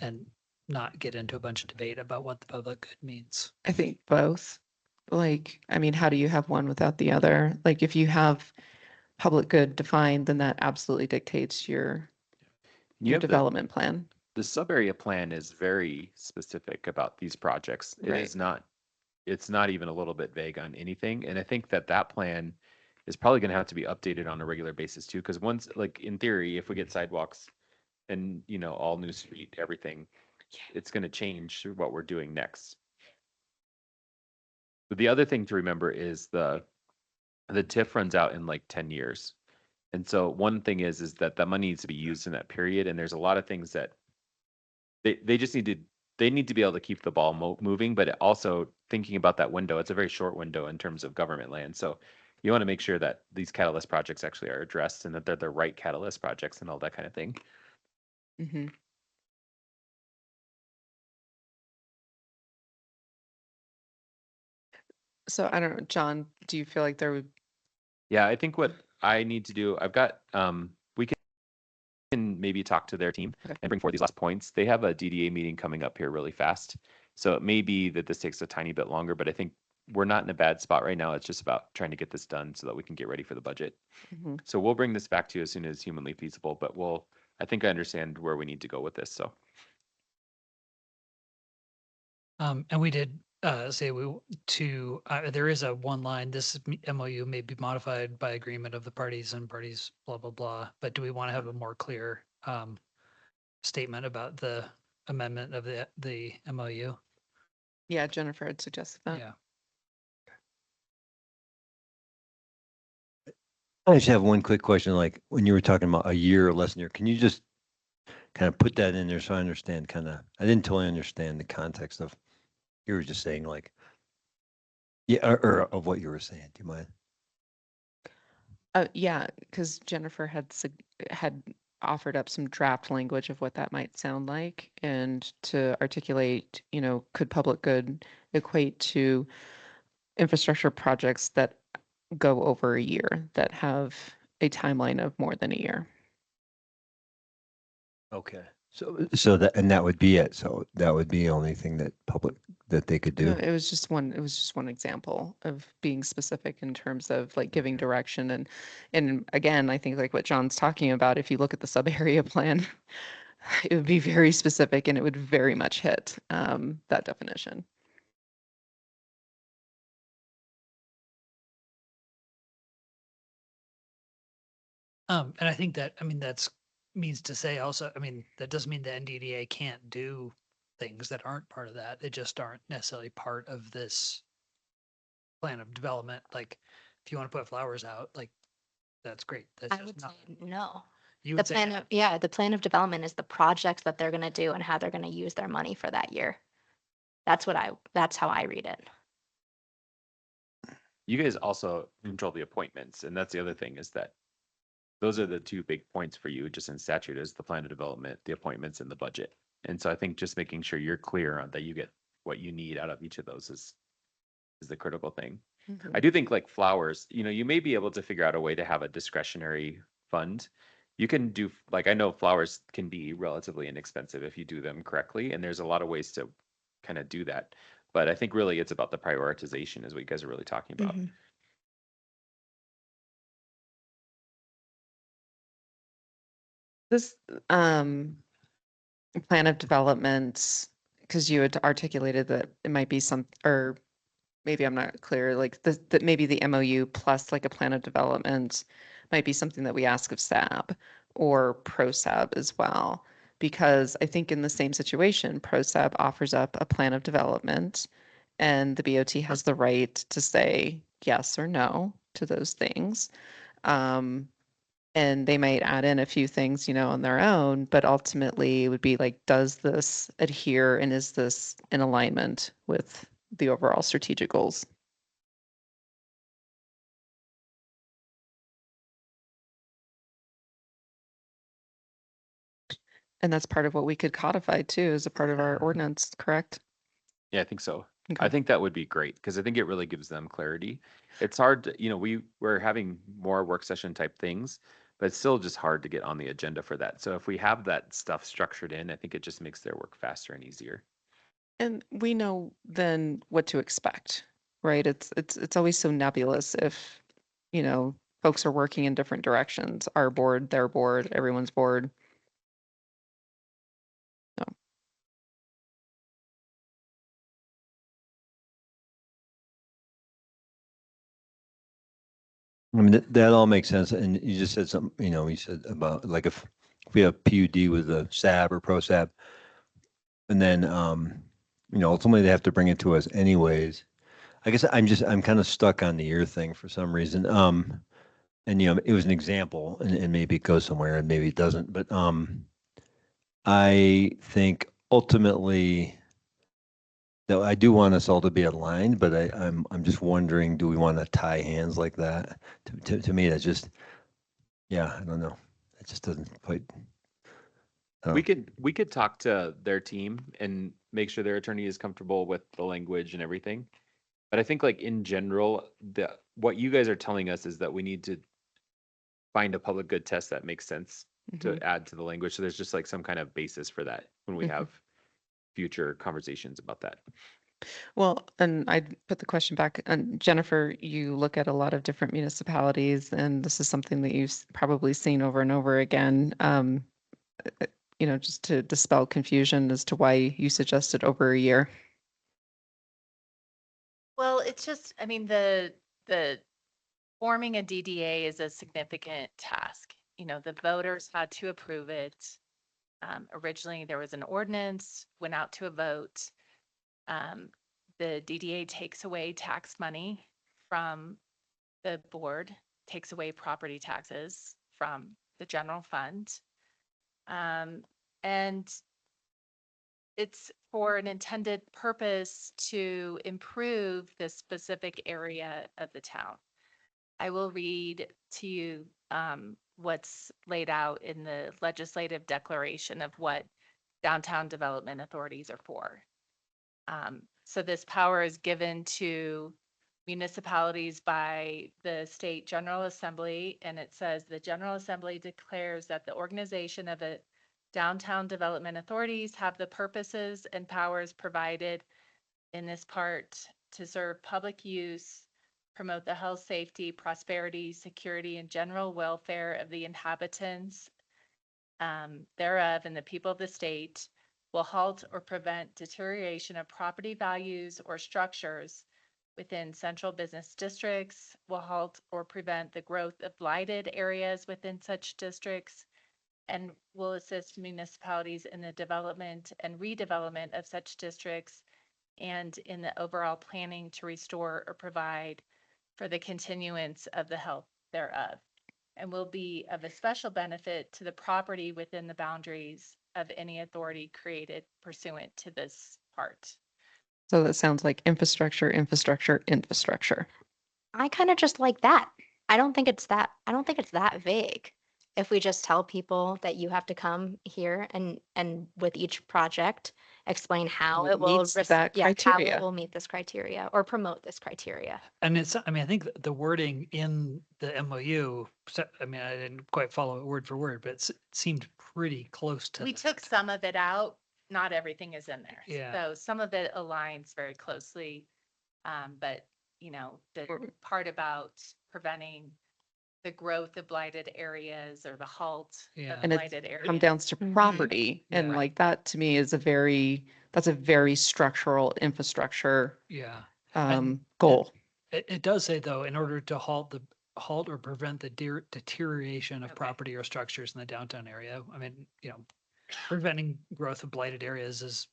and not get into a bunch of debate about what the public good means? I think both. Like, I mean, how do you have one without the other? Like, if you have public good defined, then that absolutely dictates your You have development plan. the sub-area plan is very specific about these projects. It Right. is not, it's not even a little bit vague on anything. And I think that that plan is probably going to have to be updated on a regular basis too. Because once, like in theory, if we get sidewalks and, all new street, everything, it's going to change what we're doing next. But the other thing to remember is the TIF runs out in like 10 years. And so one thing is that that money needs to be used in that period. And there's a lot of things that they just need to be able to keep the ball moving, but also thinking about that window, it's a very short window in terms of government land. So you want to make sure that these catalyst projects actually are addressed and that they're the right catalyst projects and all that kind of thing. Mm-hmm. So I don't know, John, do you feel like there would, Yeah, I think what I need to do, I've got, we can maybe talk to their team Okay. and bring forward these last points. They have a DDA meeting coming up here really fast. So it may be that this takes a tiny bit longer, but I think we're not in a bad spot right now. It's just about trying to get this done so that we can get ready for the budget. Mhm. So we'll bring this back to you as soon as humanly feasible, but I think I understand where we need to go with this, so. And we did say there is a one line, this MOU may be modified by agreement of the parties and parties, blah, blah, blah. But do we want to have a more clear statement about the amendment of the MOU? yeah, Jennifer had suggested that. Yeah. I just have one quick question, like when you were talking about a year or less than a year, can you just kind of put that in there so I understand I didn't totally understand the context of, you were just saying like, yeah, or of what you were saying. Do you mind? Yeah, because Jennifer had offered up some draft language of what that might sound like and to articulate, could public good equate to infrastructure projects that go over a year, that have a timeline of more than a year. Okay. So that would be it. So that would be the only thing that they could do. It was just one example of being specific in terms of like giving direction and again, I think like what John's talking about, if you look at the sub area plan, it would be very specific and it would very much hit that definition. And I think that's means to say also, that doesn't mean the NDDA can't do things that aren't part of that. They just aren't necessarily part of this plan of development. Like if you want to put flowers out, like that's great. That's I just would not, say no. you The would say, plan the plan of development is the projects that they're gonna do and how they're gonna use their money for that year. That's how I read it. You guys also control the appointments, and that's the other thing is that those are the two big points for you just in statute is the plan of development, the appointments and the budget. And so I think just making sure you're clear on that you get what you need out of each of those is the critical thing. Mhm. I do think like flowers, you may be able to figure out a way to have a discretionary fund. You can do, like, I know flowers can be relatively inexpensive if you do them correctly, and there's a lot of ways to kind of do that. But I think really it's about the prioritization is what you guys are really talking about. Mhm. This plan of development, because you had articulated that it might be some, or maybe I'm not clear, like that maybe the MOU plus like a plan of development might be something that we ask of SAB or ProSAB as well. Because I think in the same situation, ProSAB offers up a plan of development and the BOT has the right to say yes or no to those things. And they might add in a few things, on their own, but ultimately it would be like, does this adhere and is this in alignment with the overall strategic goals? And that's part of what we could codify too, as a part of our ordinance, correct? Yeah, I think so. Okay. I think that would be great because I think it really gives them clarity. It's hard to, we're having more work session type things, but it's still just hard to get on the agenda for that. So if we have that stuff structured in, I think it just makes their work faster and easier. And we know then what to expect, right? It's always so nebulous if, folks are working in different directions, our board, their board, everyone's board. No. I mean, that all makes sense. And you just said something, you said about like if we have PUD with a SAB or ProSAB, and then, ultimately they have to bring it to us anyways. I guess I'm kind of stuck on the ear thing for some reason. And it was an example and maybe it goes somewhere and maybe it doesn't, but, I think ultimately that I do want us all to be aligned, but I'm just wondering, do we want to tie hands like that? To me, that's just, yeah, I don't know. It just doesn't quite. We could talk to their team and make sure their attorney is comfortable with the language and everything. But I think like in general, what you guys are telling us is that we need to find a public good test that makes sense to add to the language. So there's just like some kind of basis for that when we have future conversations about that. Well, and I put the question back, and Jennifer, you look at a lot of different municipalities, and this is something that you've probably seen over and over again. Just to dispel confusion as to why you suggested over a year. Well, it's just, I mean, the forming a DDA is a significant task. The voters had to approve it. Originally, there was an ordinance, went out to a vote. The DDA takes away tax money from the board, takes away property taxes from the general fund. And it's for an intended purpose to improve this specific area of the town. I will read to you what's laid out in the legislative declaration of what downtown development authorities are for. So this power is given to municipalities by the state General Assembly, and it says the General Assembly declares that the organization of the downtown development authorities have the purposes and powers provided in this part to serve public use, promote the health, safety, prosperity, security, and general welfare of the inhabitants thereof and the people of the state, will halt or prevent deterioration of property values or structures within central business districts, will halt or prevent the growth of blighted areas within such districts, and will assist municipalities in the development and redevelopment of such districts and in the overall planning to restore or provide for the continuance of the health thereof, and will be of a special benefit to the property within the boundaries of any authority created pursuant to this part. So that sounds like infrastructure, infrastructure, infrastructure. I kind of just like that. I don't think it's that vague. If we just tell people that you have to come here and with each project, explain how it will, Meets that how criteria. it will meet this criteria or promote this criteria. And I think the wording in the MOU, I didn't quite follow it word for word, but it seemed pretty close to We that. took some of it out, not everything is in there. Yeah. So some of it aligns very closely. But the Or- part about preventing the growth of blighted areas or the halt Yeah. of And it's blighted areas. come down to property. And Yeah. like that to me is that's a very structural infrastructure Yeah. goal. It does say though, in order to halt or prevent the deterioration of Okay. property or structures in the downtown area. I mean, preventing growth of blighted areas is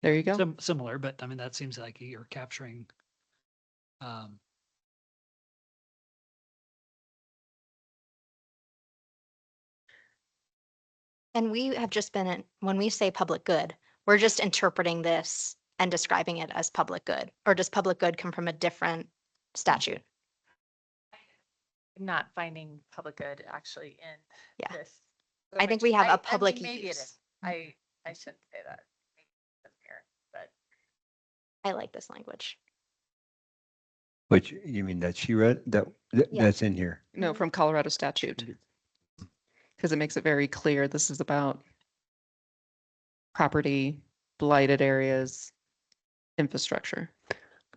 There you go. similar, but I mean, that seems like you're capturing, And we have just when we say public good, we're just interpreting this and describing it as public good, or does public good come from a different statute? I'm not finding public good actually in Yeah. this. I think we have a I mean, public maybe it use. is. I shouldn't say that. Maybe it's in here, but I like this language. Which, you mean that she read, Yeah. that's in here? No, from Colorado statute. Because it makes it very clear this is about property, blighted areas, infrastructure.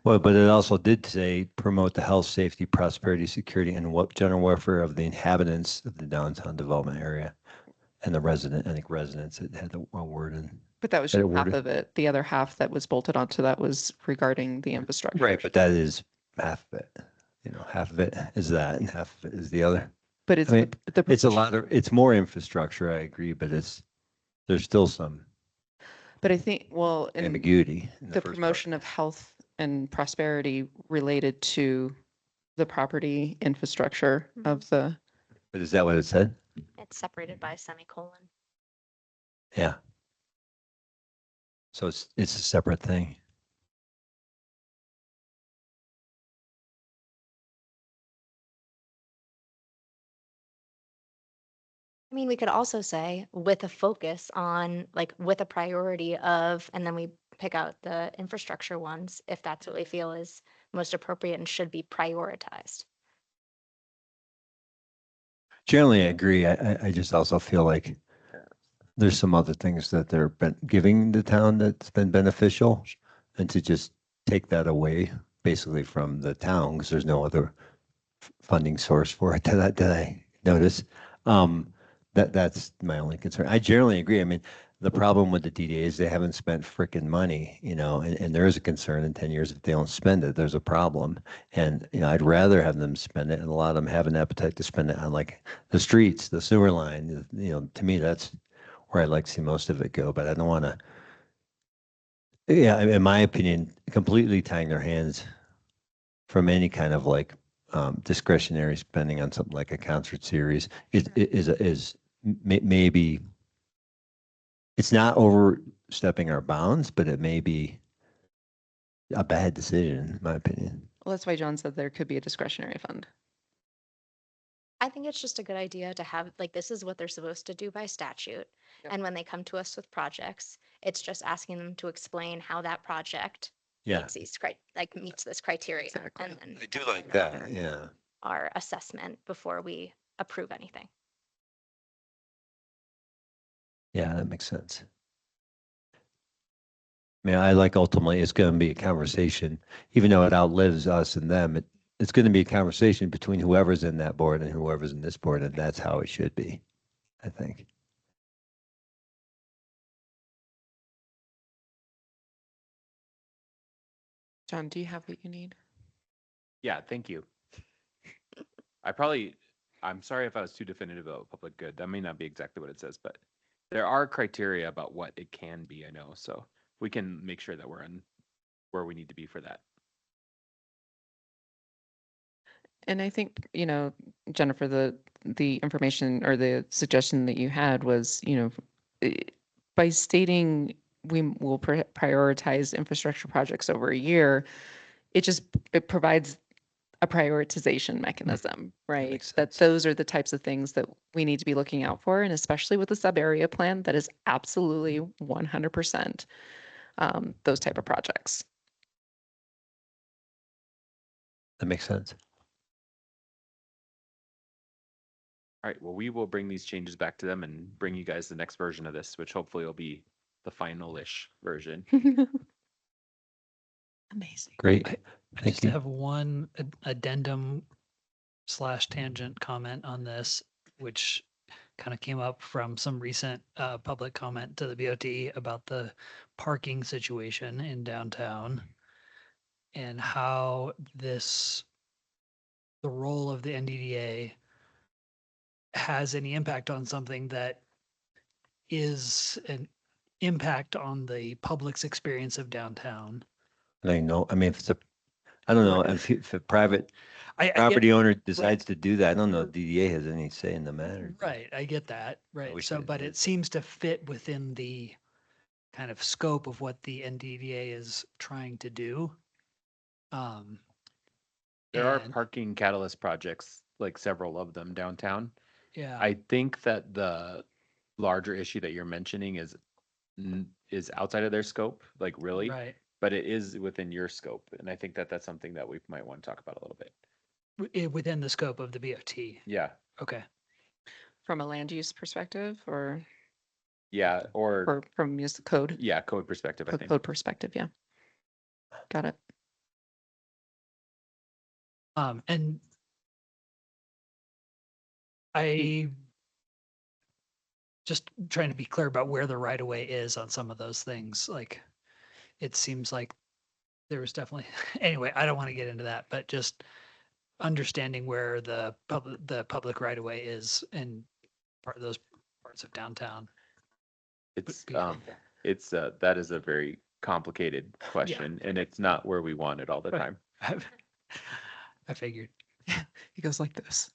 Well, but it also did say promote the health, safety, prosperity, security, and what general welfare of the inhabitants of the downtown development area and the residents, it had a word in. But that was Better just half worded. of it. The other half that was bolted onto that was regarding the infrastructure. Right, but that is half of it. Half of it is that and half of it is the other. But it's I mean, the It's a lot of, it's more infrastructure, I agree, but there's still some But I think, well, in ambiguity in the first part. promotion of health and prosperity related to the property infrastructure of the, But is that what it said? It's separated by a semicolon. Yeah. So it's a separate thing. I mean, we could also say with a focus on, like, with a priority of, and then we pick out the infrastructure ones, if that's what we feel is most appropriate and should be prioritized. Generally, I agree. I just also feel like there's some other things that they're giving the town that's been beneficial, and to just take that away basically from the town because there's no other funding source for it that I notice. That's my only concern. I generally agree. I mean, the problem with the DDA is they haven't spent frickin' money, and there is a concern in 10 years if they don't spend it, there's a problem. And, I'd rather have them spend it, and a lot of them have an appetite to spend it on like the streets, the sewer line. To me, that's where I'd like to see most of it go, but I don't want to, in my opinion, completely tying their hands from any kind of like discretionary spending on something like a concert series is maybe it's not overstepping our bounds, but it may be a bad decision, in my opinion. well, that's why John said there could be a discretionary fund. I think it's just a good idea to have, like, this is what they're supposed to do by statute. Yep. And when they come to us with projects, it's just asking them to explain how that project Yeah, meets meets this criteria. Exactly. And then I do like that. Yeah. our assessment before we approve anything. Yeah, that makes sense. I mean, I like ultimately it's going to be a conversation, even though it outlives us and them. It's going to be a conversation between whoever's in that board and whoever's in this board, and that's how it should be, I think. John, do you have what you need? Yeah, thank you. I'm sorry if I was too definitive about public good. That may not be exactly what it says, but there are criteria about what it can be, I know. So we can make sure that we're in where we need to be for that. And I think, Jennifer, the information or the suggestion that you had was, by stating we will prioritize infrastructure projects over a year, it provides a prioritization mechanism, right? makes That sense. those are the types of things that we need to be looking out for, and especially with the sub-area plan, that is absolutely 100% those type of projects. That makes sense. All right, well, we will bring these changes back to them and bring you guys the next version of this, which hopefully will be the final-ish version. Amazing. Great. I Thank just you. have one addendum. slash tangent comment on this, which kind of came up from some recent public comment to the BOT about the parking situation in downtown and how the role of the NDDA has any impact on something that is an impact on the public's experience of downtown. I know, I mean, if it's I don't know, Right. if a private I property owner decides to do that, I don't know if DDA has any say in the matter. Right, I get that, right. wish So, it but did. it seems to fit within the kind of scope of what the NDDA is trying to do. There are And- parking catalyst projects, like several of them downtown. Yeah, I think that the larger issue that you're mentioning is outside of their scope, like really, right. but it is within your scope. And I think that that's something that we might want to talk about a little bit. Within the scope of the BOT. Yeah, Okay. From a land use perspective yeah, or or from code, yeah, code perspective, I think. code perspective, yeah. Got it. And I just trying to be clear about where the right of way is on some of those things. Like, it seems like there was definitely, anyway, I don't want to get into that, but just understanding where the public right of way is in part of those parts of downtown. It's, be helpful. that is a very complicated question and it's not where we want it all the Right. time. I figured. He goes like this.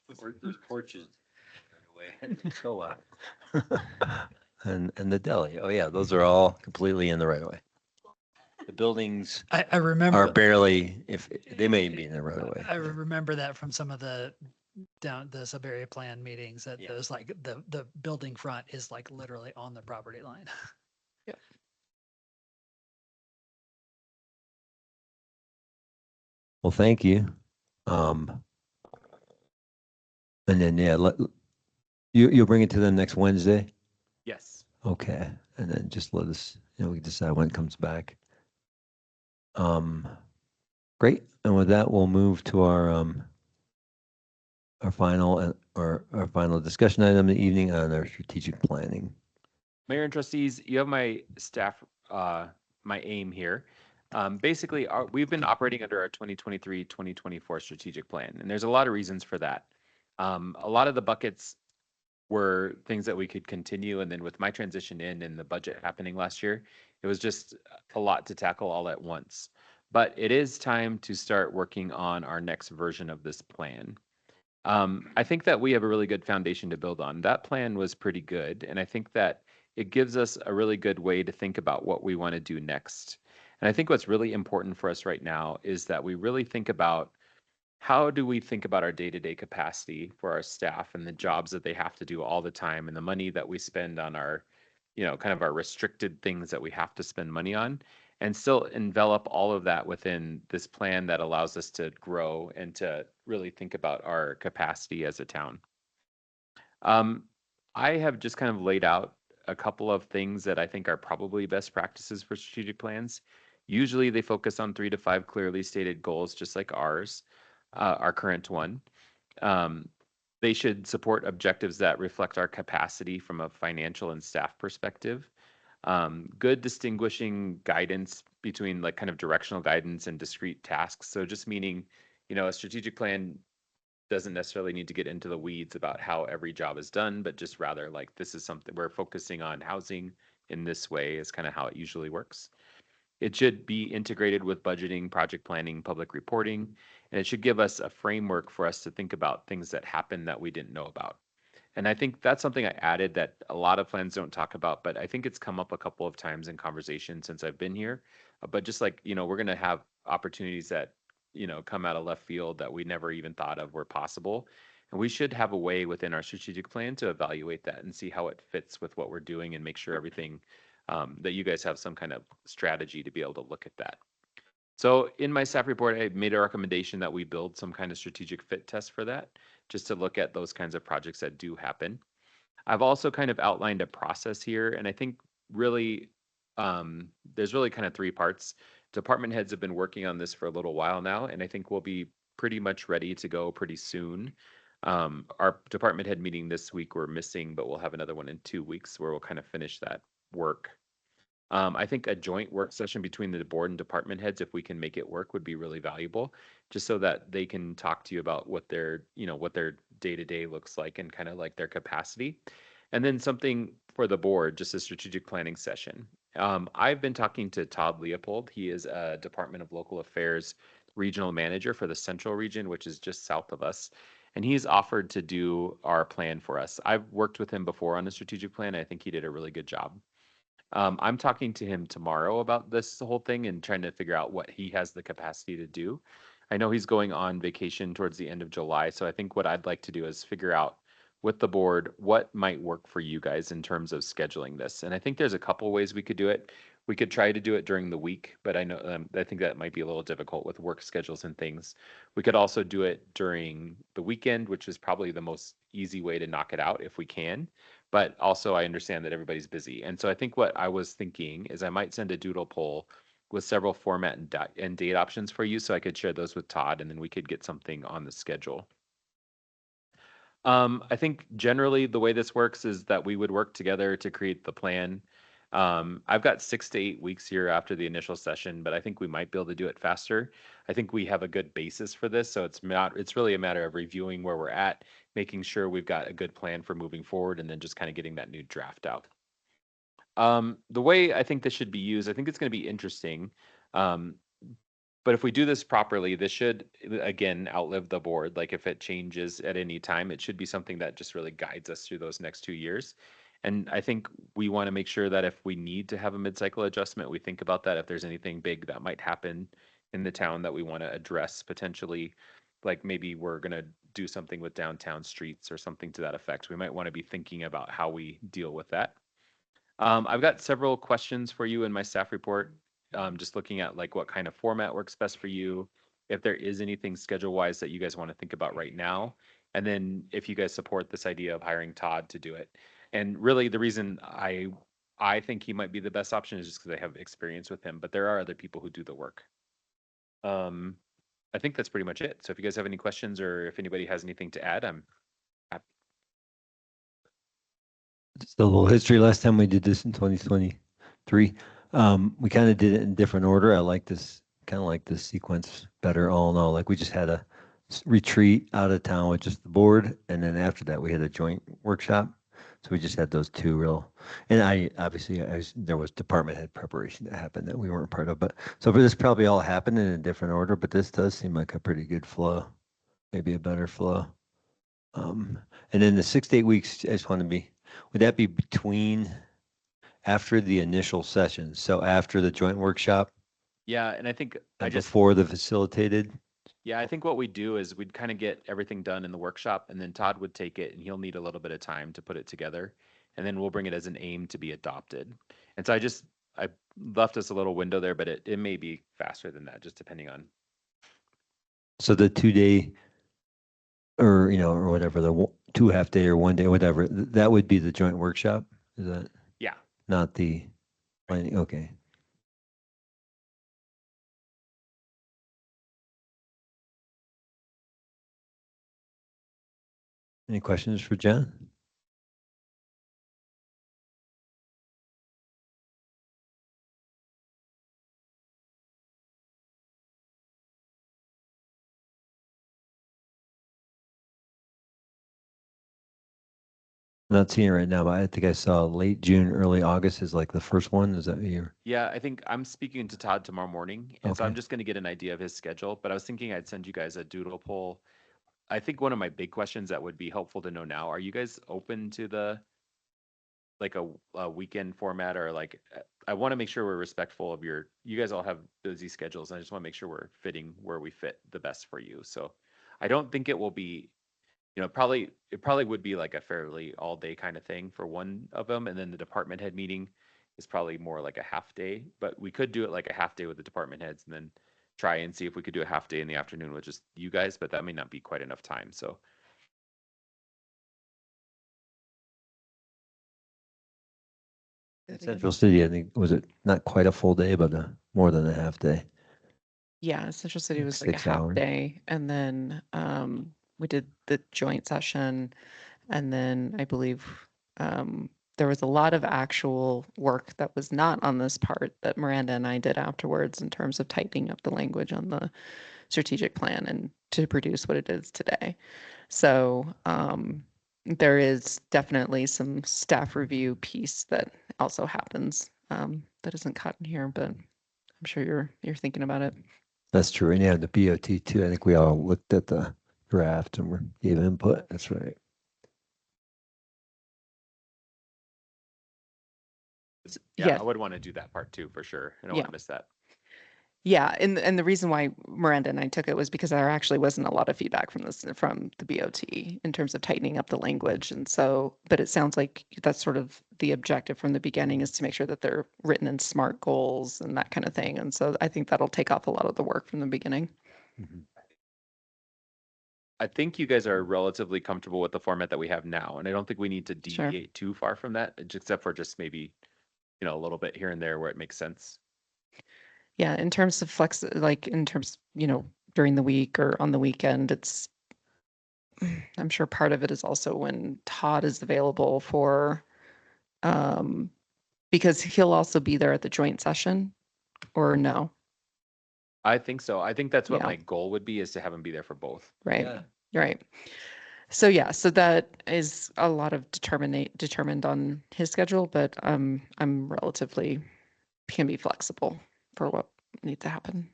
There's porches. So, and the deli, oh yeah, those are all completely in the right of way. The buildings I remember. are barely, if, they may be in the right of way. I remember that from some of the sub area plan meetings that Yeah. those like the building front is like literally on the property line. Well, thank you. And then, yeah, you'll bring it to them next Wednesday? Yes. Okay, and then just let us, we decide when it comes back. Great, and with that, we'll move to our final, our final discussion item of the evening on our strategic planning. Mayor and trustees, you have my staff, my aim here. Basically, we've been operating under our 2023-2024 strategic plan, and there's a lot of reasons for that. A lot of the buckets were things that we could continue, and then with my transition in and the budget happening last year, it was just a lot to tackle all at once. But it is time to start working on our next version of this plan. I think that we have a really good foundation to build on. That plan was pretty good, and I think that it gives us a really good way to think about what we want to do next. And I think what's really important for us right now is that we really think about how do we think about our day-to-day capacity for our staff and the jobs that they have to do all the time and the money that we spend on our, kind of our restricted things that we have to spend money on, and still envelop all of that within this plan that allows us to grow and to really think about our capacity as a town. I have just kind of laid out a couple of things that I think are probably best practices for strategic plans. Usually they focus on 3 to 5 clearly stated goals, just like ours, our current one. They should support objectives that reflect our capacity from a financial and staff perspective. Good distinguishing guidance between like kind of directional guidance and discrete tasks. So just meaning, a strategic plan doesn't necessarily need to get into the weeds about how every job is done, but just rather like this is something we're focusing on housing in this way is kind of how it usually works. It should be integrated with budgeting, project planning, public reporting, and it should give us a framework for us to think about things that happen that we didn't know about. And I think that's something I added that a lot of plans don't talk about, but I think it's come up a couple of times in conversation since I've been here. But just like, we're going to have opportunities that, come out of left field that we never even thought of were possible. And we should have a way within our strategic plan to evaluate that and see how it fits with what we're doing and make sure everything that you guys have some kind of strategy to be able to look at that. So in my staff report, I made a recommendation that we build some kind of strategic fit test for that, just to look at those kinds of projects that do happen. I've also kind of outlined a process here, and I think really there's really kind of 3 parts. Department heads have been working on this for a little while now, and I think we'll be pretty much ready to go pretty soon. Our department head meeting this week we're missing, but we'll have another one in 2 weeks where we'll kind of finish that work. I think a joint work session between the board and department heads, if we can make it work, would be really valuable, just so that they can talk to you about what their, what their day-to-day looks like and kind of like their capacity. And then something for the board, just a strategic planning session. I've been talking to Todd Leopold. He is a Department of Local Affairs regional manager for the central region, which is just south of us. And he's offered to do our plan for us. I've worked with him before on a strategic plan. I think he did a really good job. I'm talking to him tomorrow about this whole thing and trying to figure out what he has the capacity to do. I know he's going on vacation towards the end of July, so I think what I'd like to do is figure out with the board what might work for you guys in terms of scheduling this. And I think there's a couple ways we could do it. We could try to do it during the week, but I know I think that might be a little difficult with work schedules and things. We could also do it during the weekend, which is probably the most easy way to knock it out if we can. But also I understand that everybody's busy. And so I think what I was thinking is I might send a doodle poll with several format and date options for you so I could share those with Todd and then we could get something on the schedule. I think generally the way this works is that we would work together to create the plan. I've got 6 to 8 weeks here after the initial session, but I think we might be able to do it faster. I think we have a good basis for this, so it's really a matter of reviewing where we're at, making sure we've got a good plan for moving forward, and then just kind of getting that new draft out. The way I think this should be used, I think it's going to be interesting. But if we do this properly, this should, again, outlive the board. Like if it changes at any time, it should be something that just really guides us through those next 2 years. And I think we want to make sure that if we need to have a mid-cycle adjustment, we think about that. If there's anything big that might happen in the town that we want to address potentially, like maybe we're going to do something with downtown streets or something to that effect. We might want to be thinking about how we deal with that. I've got several questions for you in my staff report. Just looking at like what kind of format works best for you, if there is anything schedule wise that you guys want to think about right now, and then if you guys support this idea of hiring Todd to do it. And really the reason I think he might be the best option is just because I have experience with him, but there are other people who do the work. I think that's pretty much it. So if you guys have any questions or if anybody has anything to add, I'm happy. Just a little history. Last time we did this in 2023, we kind of did it in different order. I like this, kind of like this sequence better all in all. Like we just had a retreat out of town with just the board. And then after that, we had a joint workshop. So we just had those two real, and there was department head preparation that happened that we weren't part of, but so for this probably all happened in a different order, but this does seem like a pretty good flow, maybe a better flow. And then the 6 to 8 weeks, I just want to be, would that be between after the initial session? So after the joint workshop Yeah, and I think and before the facilitated? Yeah, I think what we do is we'd kind of get everything done in the workshop and then Todd would take it and he'll need a little bit of time to put it together. And then we'll bring it as an aim to be adopted. And so I left us a little window there, but it may be faster than that, just depending on. So the 2 day or, or whatever, the 2 half day or 1 day, whatever, that would be the joint workshop? Is that? Yeah. Not the planning? Okay. Any questions for John? Not seeing it right now, but I think I saw late June, early August is like the first one. Is that your? Yeah, I think I'm speaking to Todd tomorrow morning. And so I'm Okay. just going to get an idea of his schedule, but I was thinking I'd send you guys a doodle poll. I think one of my big questions that would be helpful to know now, are you guys open to the like a weekend format or like I want to make sure we're respectful of you guys all have busy schedules and I just want to make sure we're fitting where we fit the best for you. So I don't think it will be, it probably would be like a fairly all day kind of thing for one of them. And then the department head meeting is probably more like a half day, but we could do it like a half day with the department heads and then try and see if we could do a half day in the afternoon with just you guys, but that may not be quite enough time. So In Central City, I think, was it not quite a full day, but more than a half day? Yeah, Central City Like was like a 6 half hours. day, and then we did the joint session, and then I believe there was a lot of actual work that was not on this part that Miranda and I did afterwards in terms of tightening up the language on the strategic plan and to produce what it is today. So there is definitely some staff review piece that also happens that isn't caught in here, but I'm sure you're thinking about it. That's true. And yeah, the BOT too. I think we all looked at the draft and gave input. That's right. Yeah, Yeah. I would want to do that part too, for sure. I don't want Yeah. to miss that. Yeah, and the reason why Miranda and I took it was because there actually wasn't a lot of feedback from the BOT in terms of tightening up the language. And so, but it sounds like that's sort of the objective from the beginning, is to make sure that they're written in SMART goals and that kind of thing. And so I think that'll take off a lot of the work from the beginning. I think you guys are relatively comfortable with the format that we have now, and I don't think we need to Sure. deviate too far from that, except for just maybe, a little bit here and there where it makes sense. Yeah, in terms of like in terms, during the week or on the weekend, I'm sure part of it is also when Todd is available because he'll also be there at the joint session, or no, I think so. I think that's what Yeah. my goal would be, is to have them be there for both. right? Yeah. Right. So yeah, so that is a lot of determined on his schedule, but I'm relatively can be flexible for what needs to happen.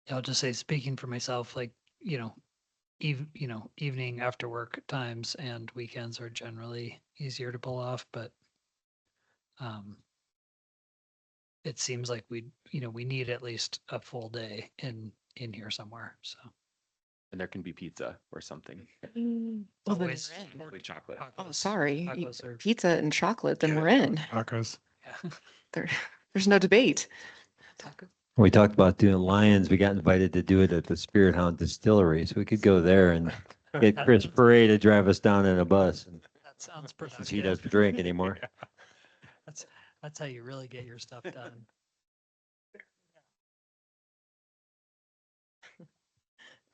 I'll just say, speaking for myself, like, evening after work times and weekends are generally easier to pull off, but it seems like we need at least a full day in here somewhere. So And there can be pizza or something. Well, then always we're in. Probably chocolate. Oh, tacos- sorry, tacos are- pizza and chocolate, then Yeah, we're in. Tacos. yeah. There's no debate. We talked about doing Lions. We got invited to do it at the Spirit Hound Distillery, so we could go there and get Chris Bray to drive us down in a bus. That sounds Since he productive. doesn't drink anymore. That's how you really get your stuff done.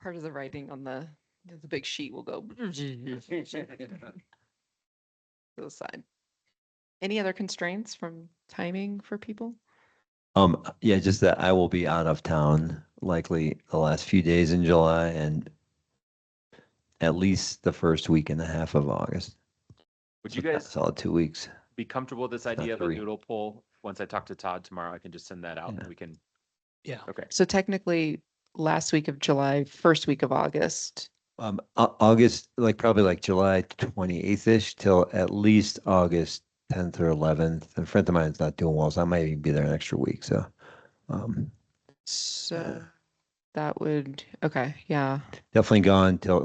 Part of the writing on the big sheet will go to the side. Any other constraints from timing for people? Yeah, just that I will be out of town likely the last few days in July and at least the first week and a half of August. Would you So guys solid 2 weeks. be comfortable with this not idea of a 3. noodle poll? Once I talk to Todd tomorrow, I can just send that out and Yeah. we can, Yeah. okay. So technically, last week of July, first week of August. August, probably like July 28th-ish till at least August 10th or 11th. And a friend of mine's not doing well, so I might even be there an extra week. So, So that would, okay, yeah. definitely gone till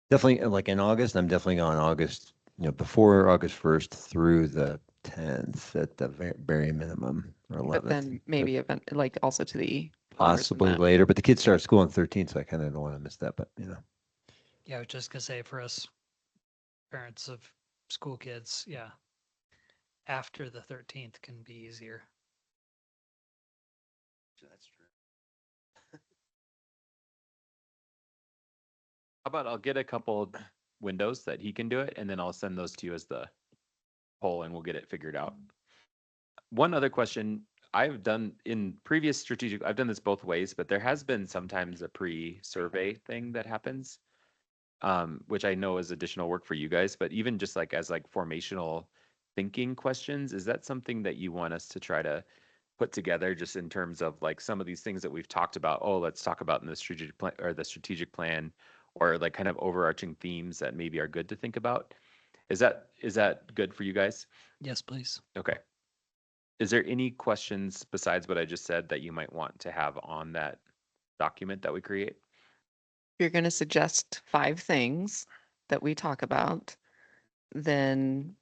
definitely like in August. I'm definitely gone August, before August 1st through the 10th at the very minimum, or 11th. But then maybe event, like also to the. honors and Possibly that. later, but the kids start school on 13th, so I kind of don't want to miss that, but Yeah, I was just gonna say, for us parents of school kids, yeah, after the 13th can be easier. That's true. How about I'll get a couple windows that he can do it, and then I'll send those to you as the poll and we'll get it figured out. One other question. I've done in previous strategic, I've done this both ways, but there has been sometimes a pre-survey thing that happens, which I know is additional work for you guys, but even just as formational thinking questions, is that something that you want us to try to put together, just in terms of some of these things that we've talked about? Oh, let's talk about in the strategic plan, or kind of overarching themes that maybe are good to think about. Is that good for you guys? Yes, please. Okay. Is there any questions besides what I just said that you might want to have on that document that we create? You're going to suggest 5 things that we talk about, then,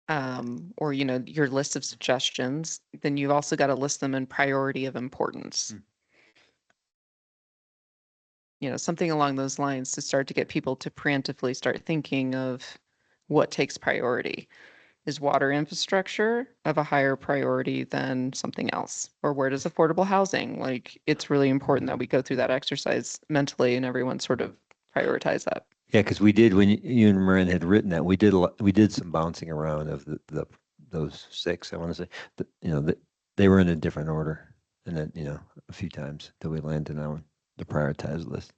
or, your list of suggestions, then you've also got to list them in priority of importance. Something along those lines to start to get people to preemptively start thinking of what takes priority. Is water infrastructure of a higher priority than something else? Or where does affordable housing? Like, it's really important that we go through that exercise mentally and everyone sort of prioritize that. Yeah, because we did, when you and Marin had written that, we did we did some bouncing around of those six, I want to say, they were in a different order. And then, a few times that we landed on the prioritized list.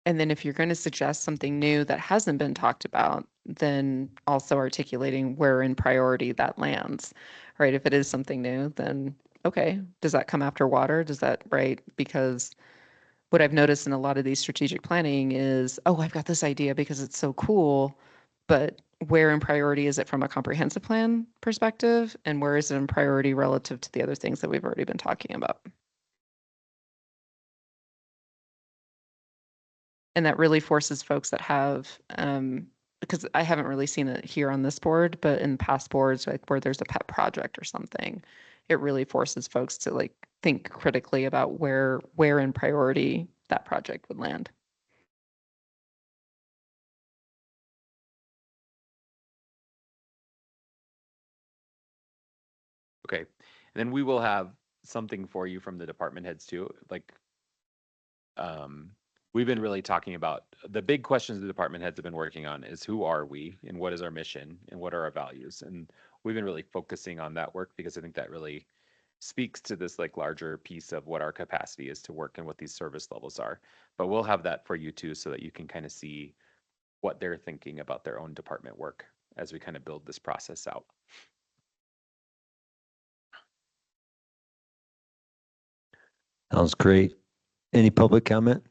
And then if you're going to suggest something new that hasn't been talked about, then also articulating where in priority that lands, right? If it is something new, then okay, does that come after water? Does that, right? Because what I've noticed in a lot of these strategic planning is, oh, I've got this idea because it's so cool, but where in priority is it from a comprehensive plan perspective? And where is it in priority relative to the other things that we've already been talking about? And that really forces folks that have, because I haven't really seen it here on this board, but in past boards, like where there's a pet project or something, it really forces folks to like think critically about where in priority that project would land. Okay, and then we will have something for you from the department heads too. Like, we've been really talking about the big questions the department heads have been working on is who are we and what is our mission and what are our values? And we've been really focusing on that work because I think that really speaks to this like larger piece of what our capacity is to work and what these service levels are. But we'll have that for you too, so that you can kind of see what they're thinking about their own department work as we kind of build this process out. Sounds great. Any public comment?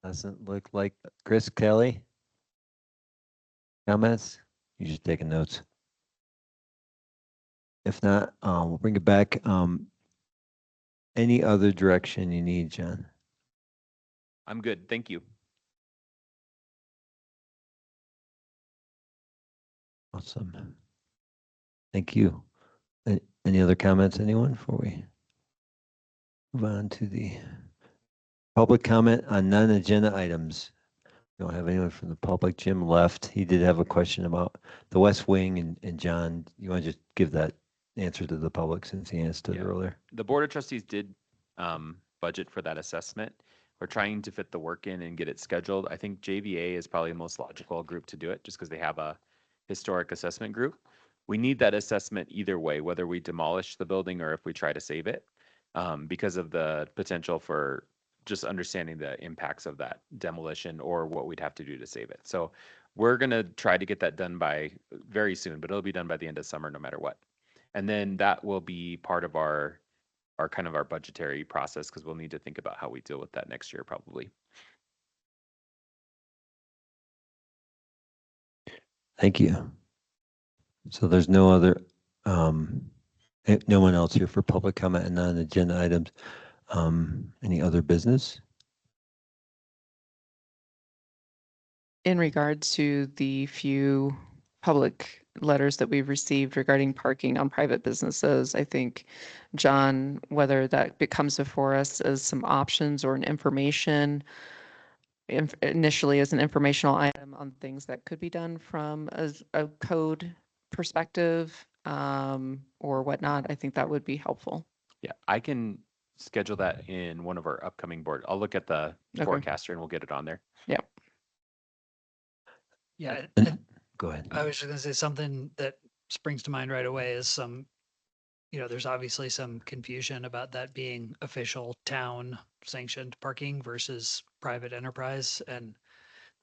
Doesn't look like. Chris, Kelly? Comments? You just taking notes. If not, we'll bring it back. Any other direction you need, John? I'm good. Thank you. Awesome. Thank you. Any other comments, anyone, before we move on to the public comment on non-agenda items? We don't have anyone from the public. Jim left. He did have a question about the West Wing, and John, you want to just give that answer to the public since he answered it Yeah. earlier? The Board of Trustees did budget for that assessment. We're trying to fit the work in and get it scheduled. I think JVA is probably the most logical group to do it just because they have a historic assessment group. We need that assessment either way, whether we demolish the building or if we try to save it, because of the potential for just understanding the impacts of that demolition or what we'd have to do to save it. So we're going to try to get that done by very soon, but it'll be done by the end of summer no matter what. And then that will be part of our kind of our budgetary process because we'll need to think about how we deal with that next year probably. Thank you. So there's no other, no one else here for public comment and non-agenda items. Any other business? In regards to the few public letters that we've received regarding parking on private businesses, I think, John, whether that becomes before us as some options or an information, initially as an informational item on things that could be done from a code perspective, or whatnot, I think that would be helpful. Yeah, I can schedule that in one of our upcoming board. I'll look at the forecaster and we'll get it on there. Yeah. Yeah. Go ahead. I was just gonna say something that springs to mind right away is there's obviously some confusion about that being official town sanctioned parking versus private enterprise, and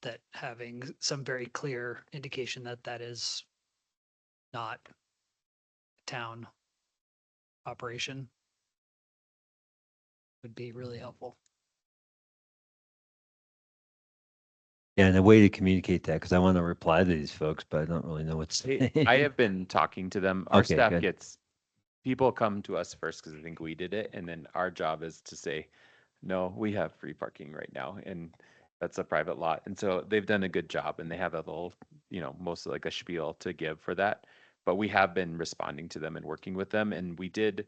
that having some very clear indication that that is not town operation would be really helpful. Yeah, and a way to communicate that, because I want to reply to these folks, but I don't really know what's. I have been talking to them. Our Okay, staff good. people come to us first because they think we did it. And then our job is to say, no, we have free parking right now. And that's a private lot. And so they've done a good job and they have a little, mostly like a spiel to give for that. But we have been responding to them and working with them. And we did,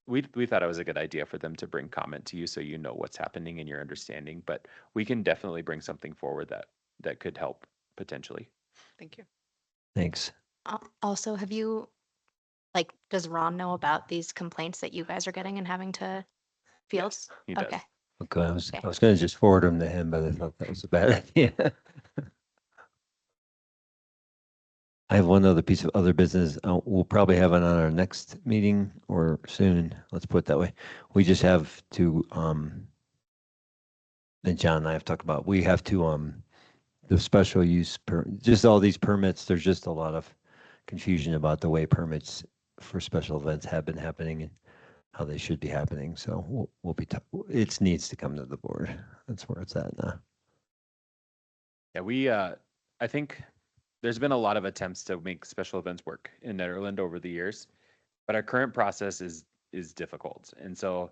we thought it was a good idea for them to bring comment to you so you know what's happening and your understanding. But we can definitely bring something forward that that could help potentially. Thank you. Thanks. Also, have you, like, does Ron know about these complaints that you guys are getting and having to field? Yes, he does. Okay. Okay, I was Okay. going to just forward them to him, but I thought that was a bad idea. I have one other piece of other business. We'll probably have it on our next meeting or soon. Let's put it that way. We just have to, and John and I have talked about, we have to, the special use, just all these permits, there's just a lot of confusion about the way permits for special events have been happening and how they should be happening. So we'll be, it needs to come to the board. That's where it's at now. Yeah, I think there's been a lot of attempts to make special events work in Nederland over the years, but our current process is difficult. And so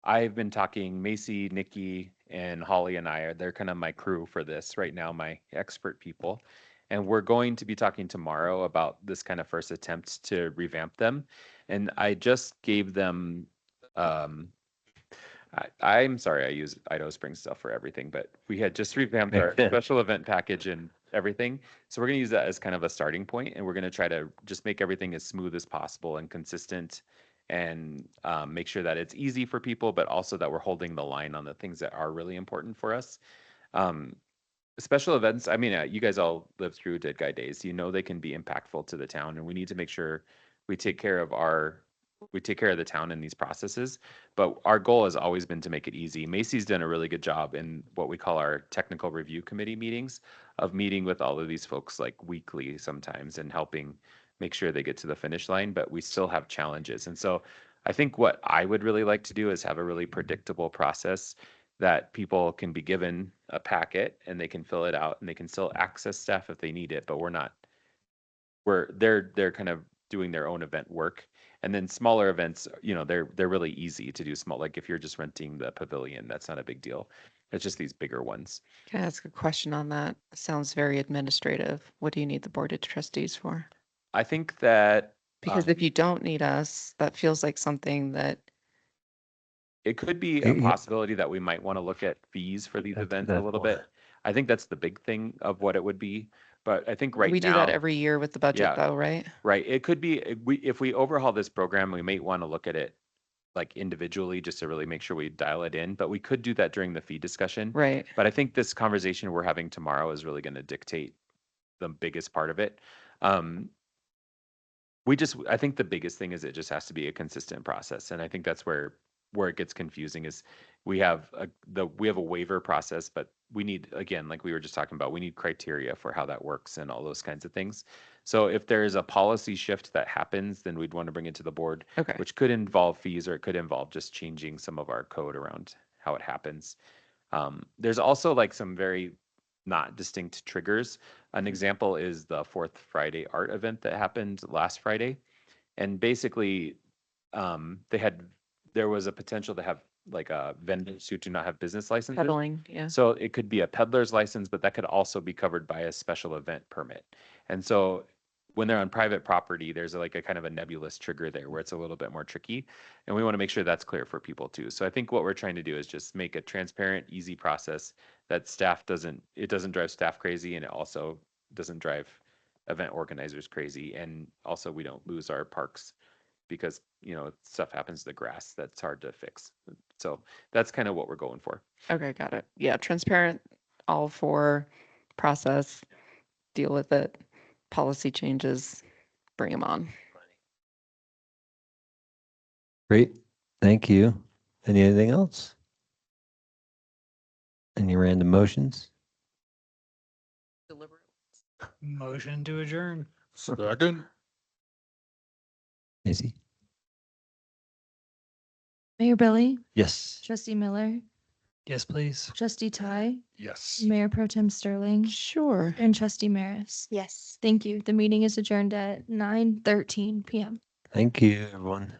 I've been talking, Macy, Nikki, and Holly and they're kind of my crew for this right now, my expert people. And we're going to be talking tomorrow about this kind of first attempt to revamp them. And I just gave them, I'm sorry, I use Idaho Springs stuff for everything, but we had just revamped our special event package and everything. So we're going to use that as kind of a starting point, and we're going to try to just make everything as smooth as possible and consistent, and make sure that it's easy for people, but also that we're holding the line on the things that are really important for us. Special events, I mean, you guys all lived through Dead Guy Days. You know they can be impactful to the town, and we need to make sure we take care of the town in these processes. But our goal has always been to make it easy. Macy's done a really good job in what we call our technical review committee meetings, of meeting with all of these folks like weekly sometimes and helping make sure they get to the finish line, but we still have challenges. And so I think what I would really like to do is have a really predictable process that people can be given a packet and they can fill it out and they can still access stuff if they need it, but they're kind of doing their own event work. And then smaller events, they're really easy to do small. Like if you're just renting the pavilion, that's not a big deal. It's just these bigger ones. Can I ask a question on that? Sounds very administrative. What do you need the board of trustees for? I think that Because if you don't need us, that feels like something that, it could be a possibility that we might want to look at fees for these events a little bit. I think that's the big thing of what it would be. But I think right now. we do that every year with the budget Yeah. though, right? Right. It could be, if we overhaul this program, we may want to look at it like individually just to really make sure we dial it in, but we could do that during the fee discussion. Right. But I think this conversation we're having tomorrow is really going to dictate the biggest part of it. I think the biggest thing is it just has to be a consistent process. And I think that's where it gets confusing is we have a waiver process, but we need, again, like we were just talking about, we need criteria for how that works and all those kinds of things. So if there's a policy shift that happens, then we'd want to bring it to the board, Okay. which could involve fees, or it could involve just changing some of our code around how it happens. There's also like some very not distinct triggers. An example is the Fourth Friday art event that happened last Friday. And basically, there was a potential to have like vendors who do not have business licenses. Peddling, yeah. So it could be a peddler's license, but that could also be covered by a special event permit. And so when they're on private property, there's like a kind of a nebulous trigger there where it's a little bit more tricky. And we want to make sure that's clear for people too. So I think what we're trying to do is just make a transparent, easy process that it doesn't drive staff crazy, and it also doesn't drive event organizers crazy. And also we don't lose our parks because, stuff happens to the grass that's hard to fix. So that's kind of what we're going for. Okay, got it. Yeah, transparent, all for process, deal with it, policy changes, bring them on. Great. Thank you. Anything else? Any random motions? Motion to adjourn. Second. Macy? Mayor Billy, Yes. Trustee Miller, Yes, please. Trustee Ty, Yes. Mayor Pro Tem Sterling, Sure. and Trustee Maris. Yes. Thank you. The meeting is adjourned at 9:13 p.m. Thank you, everyone.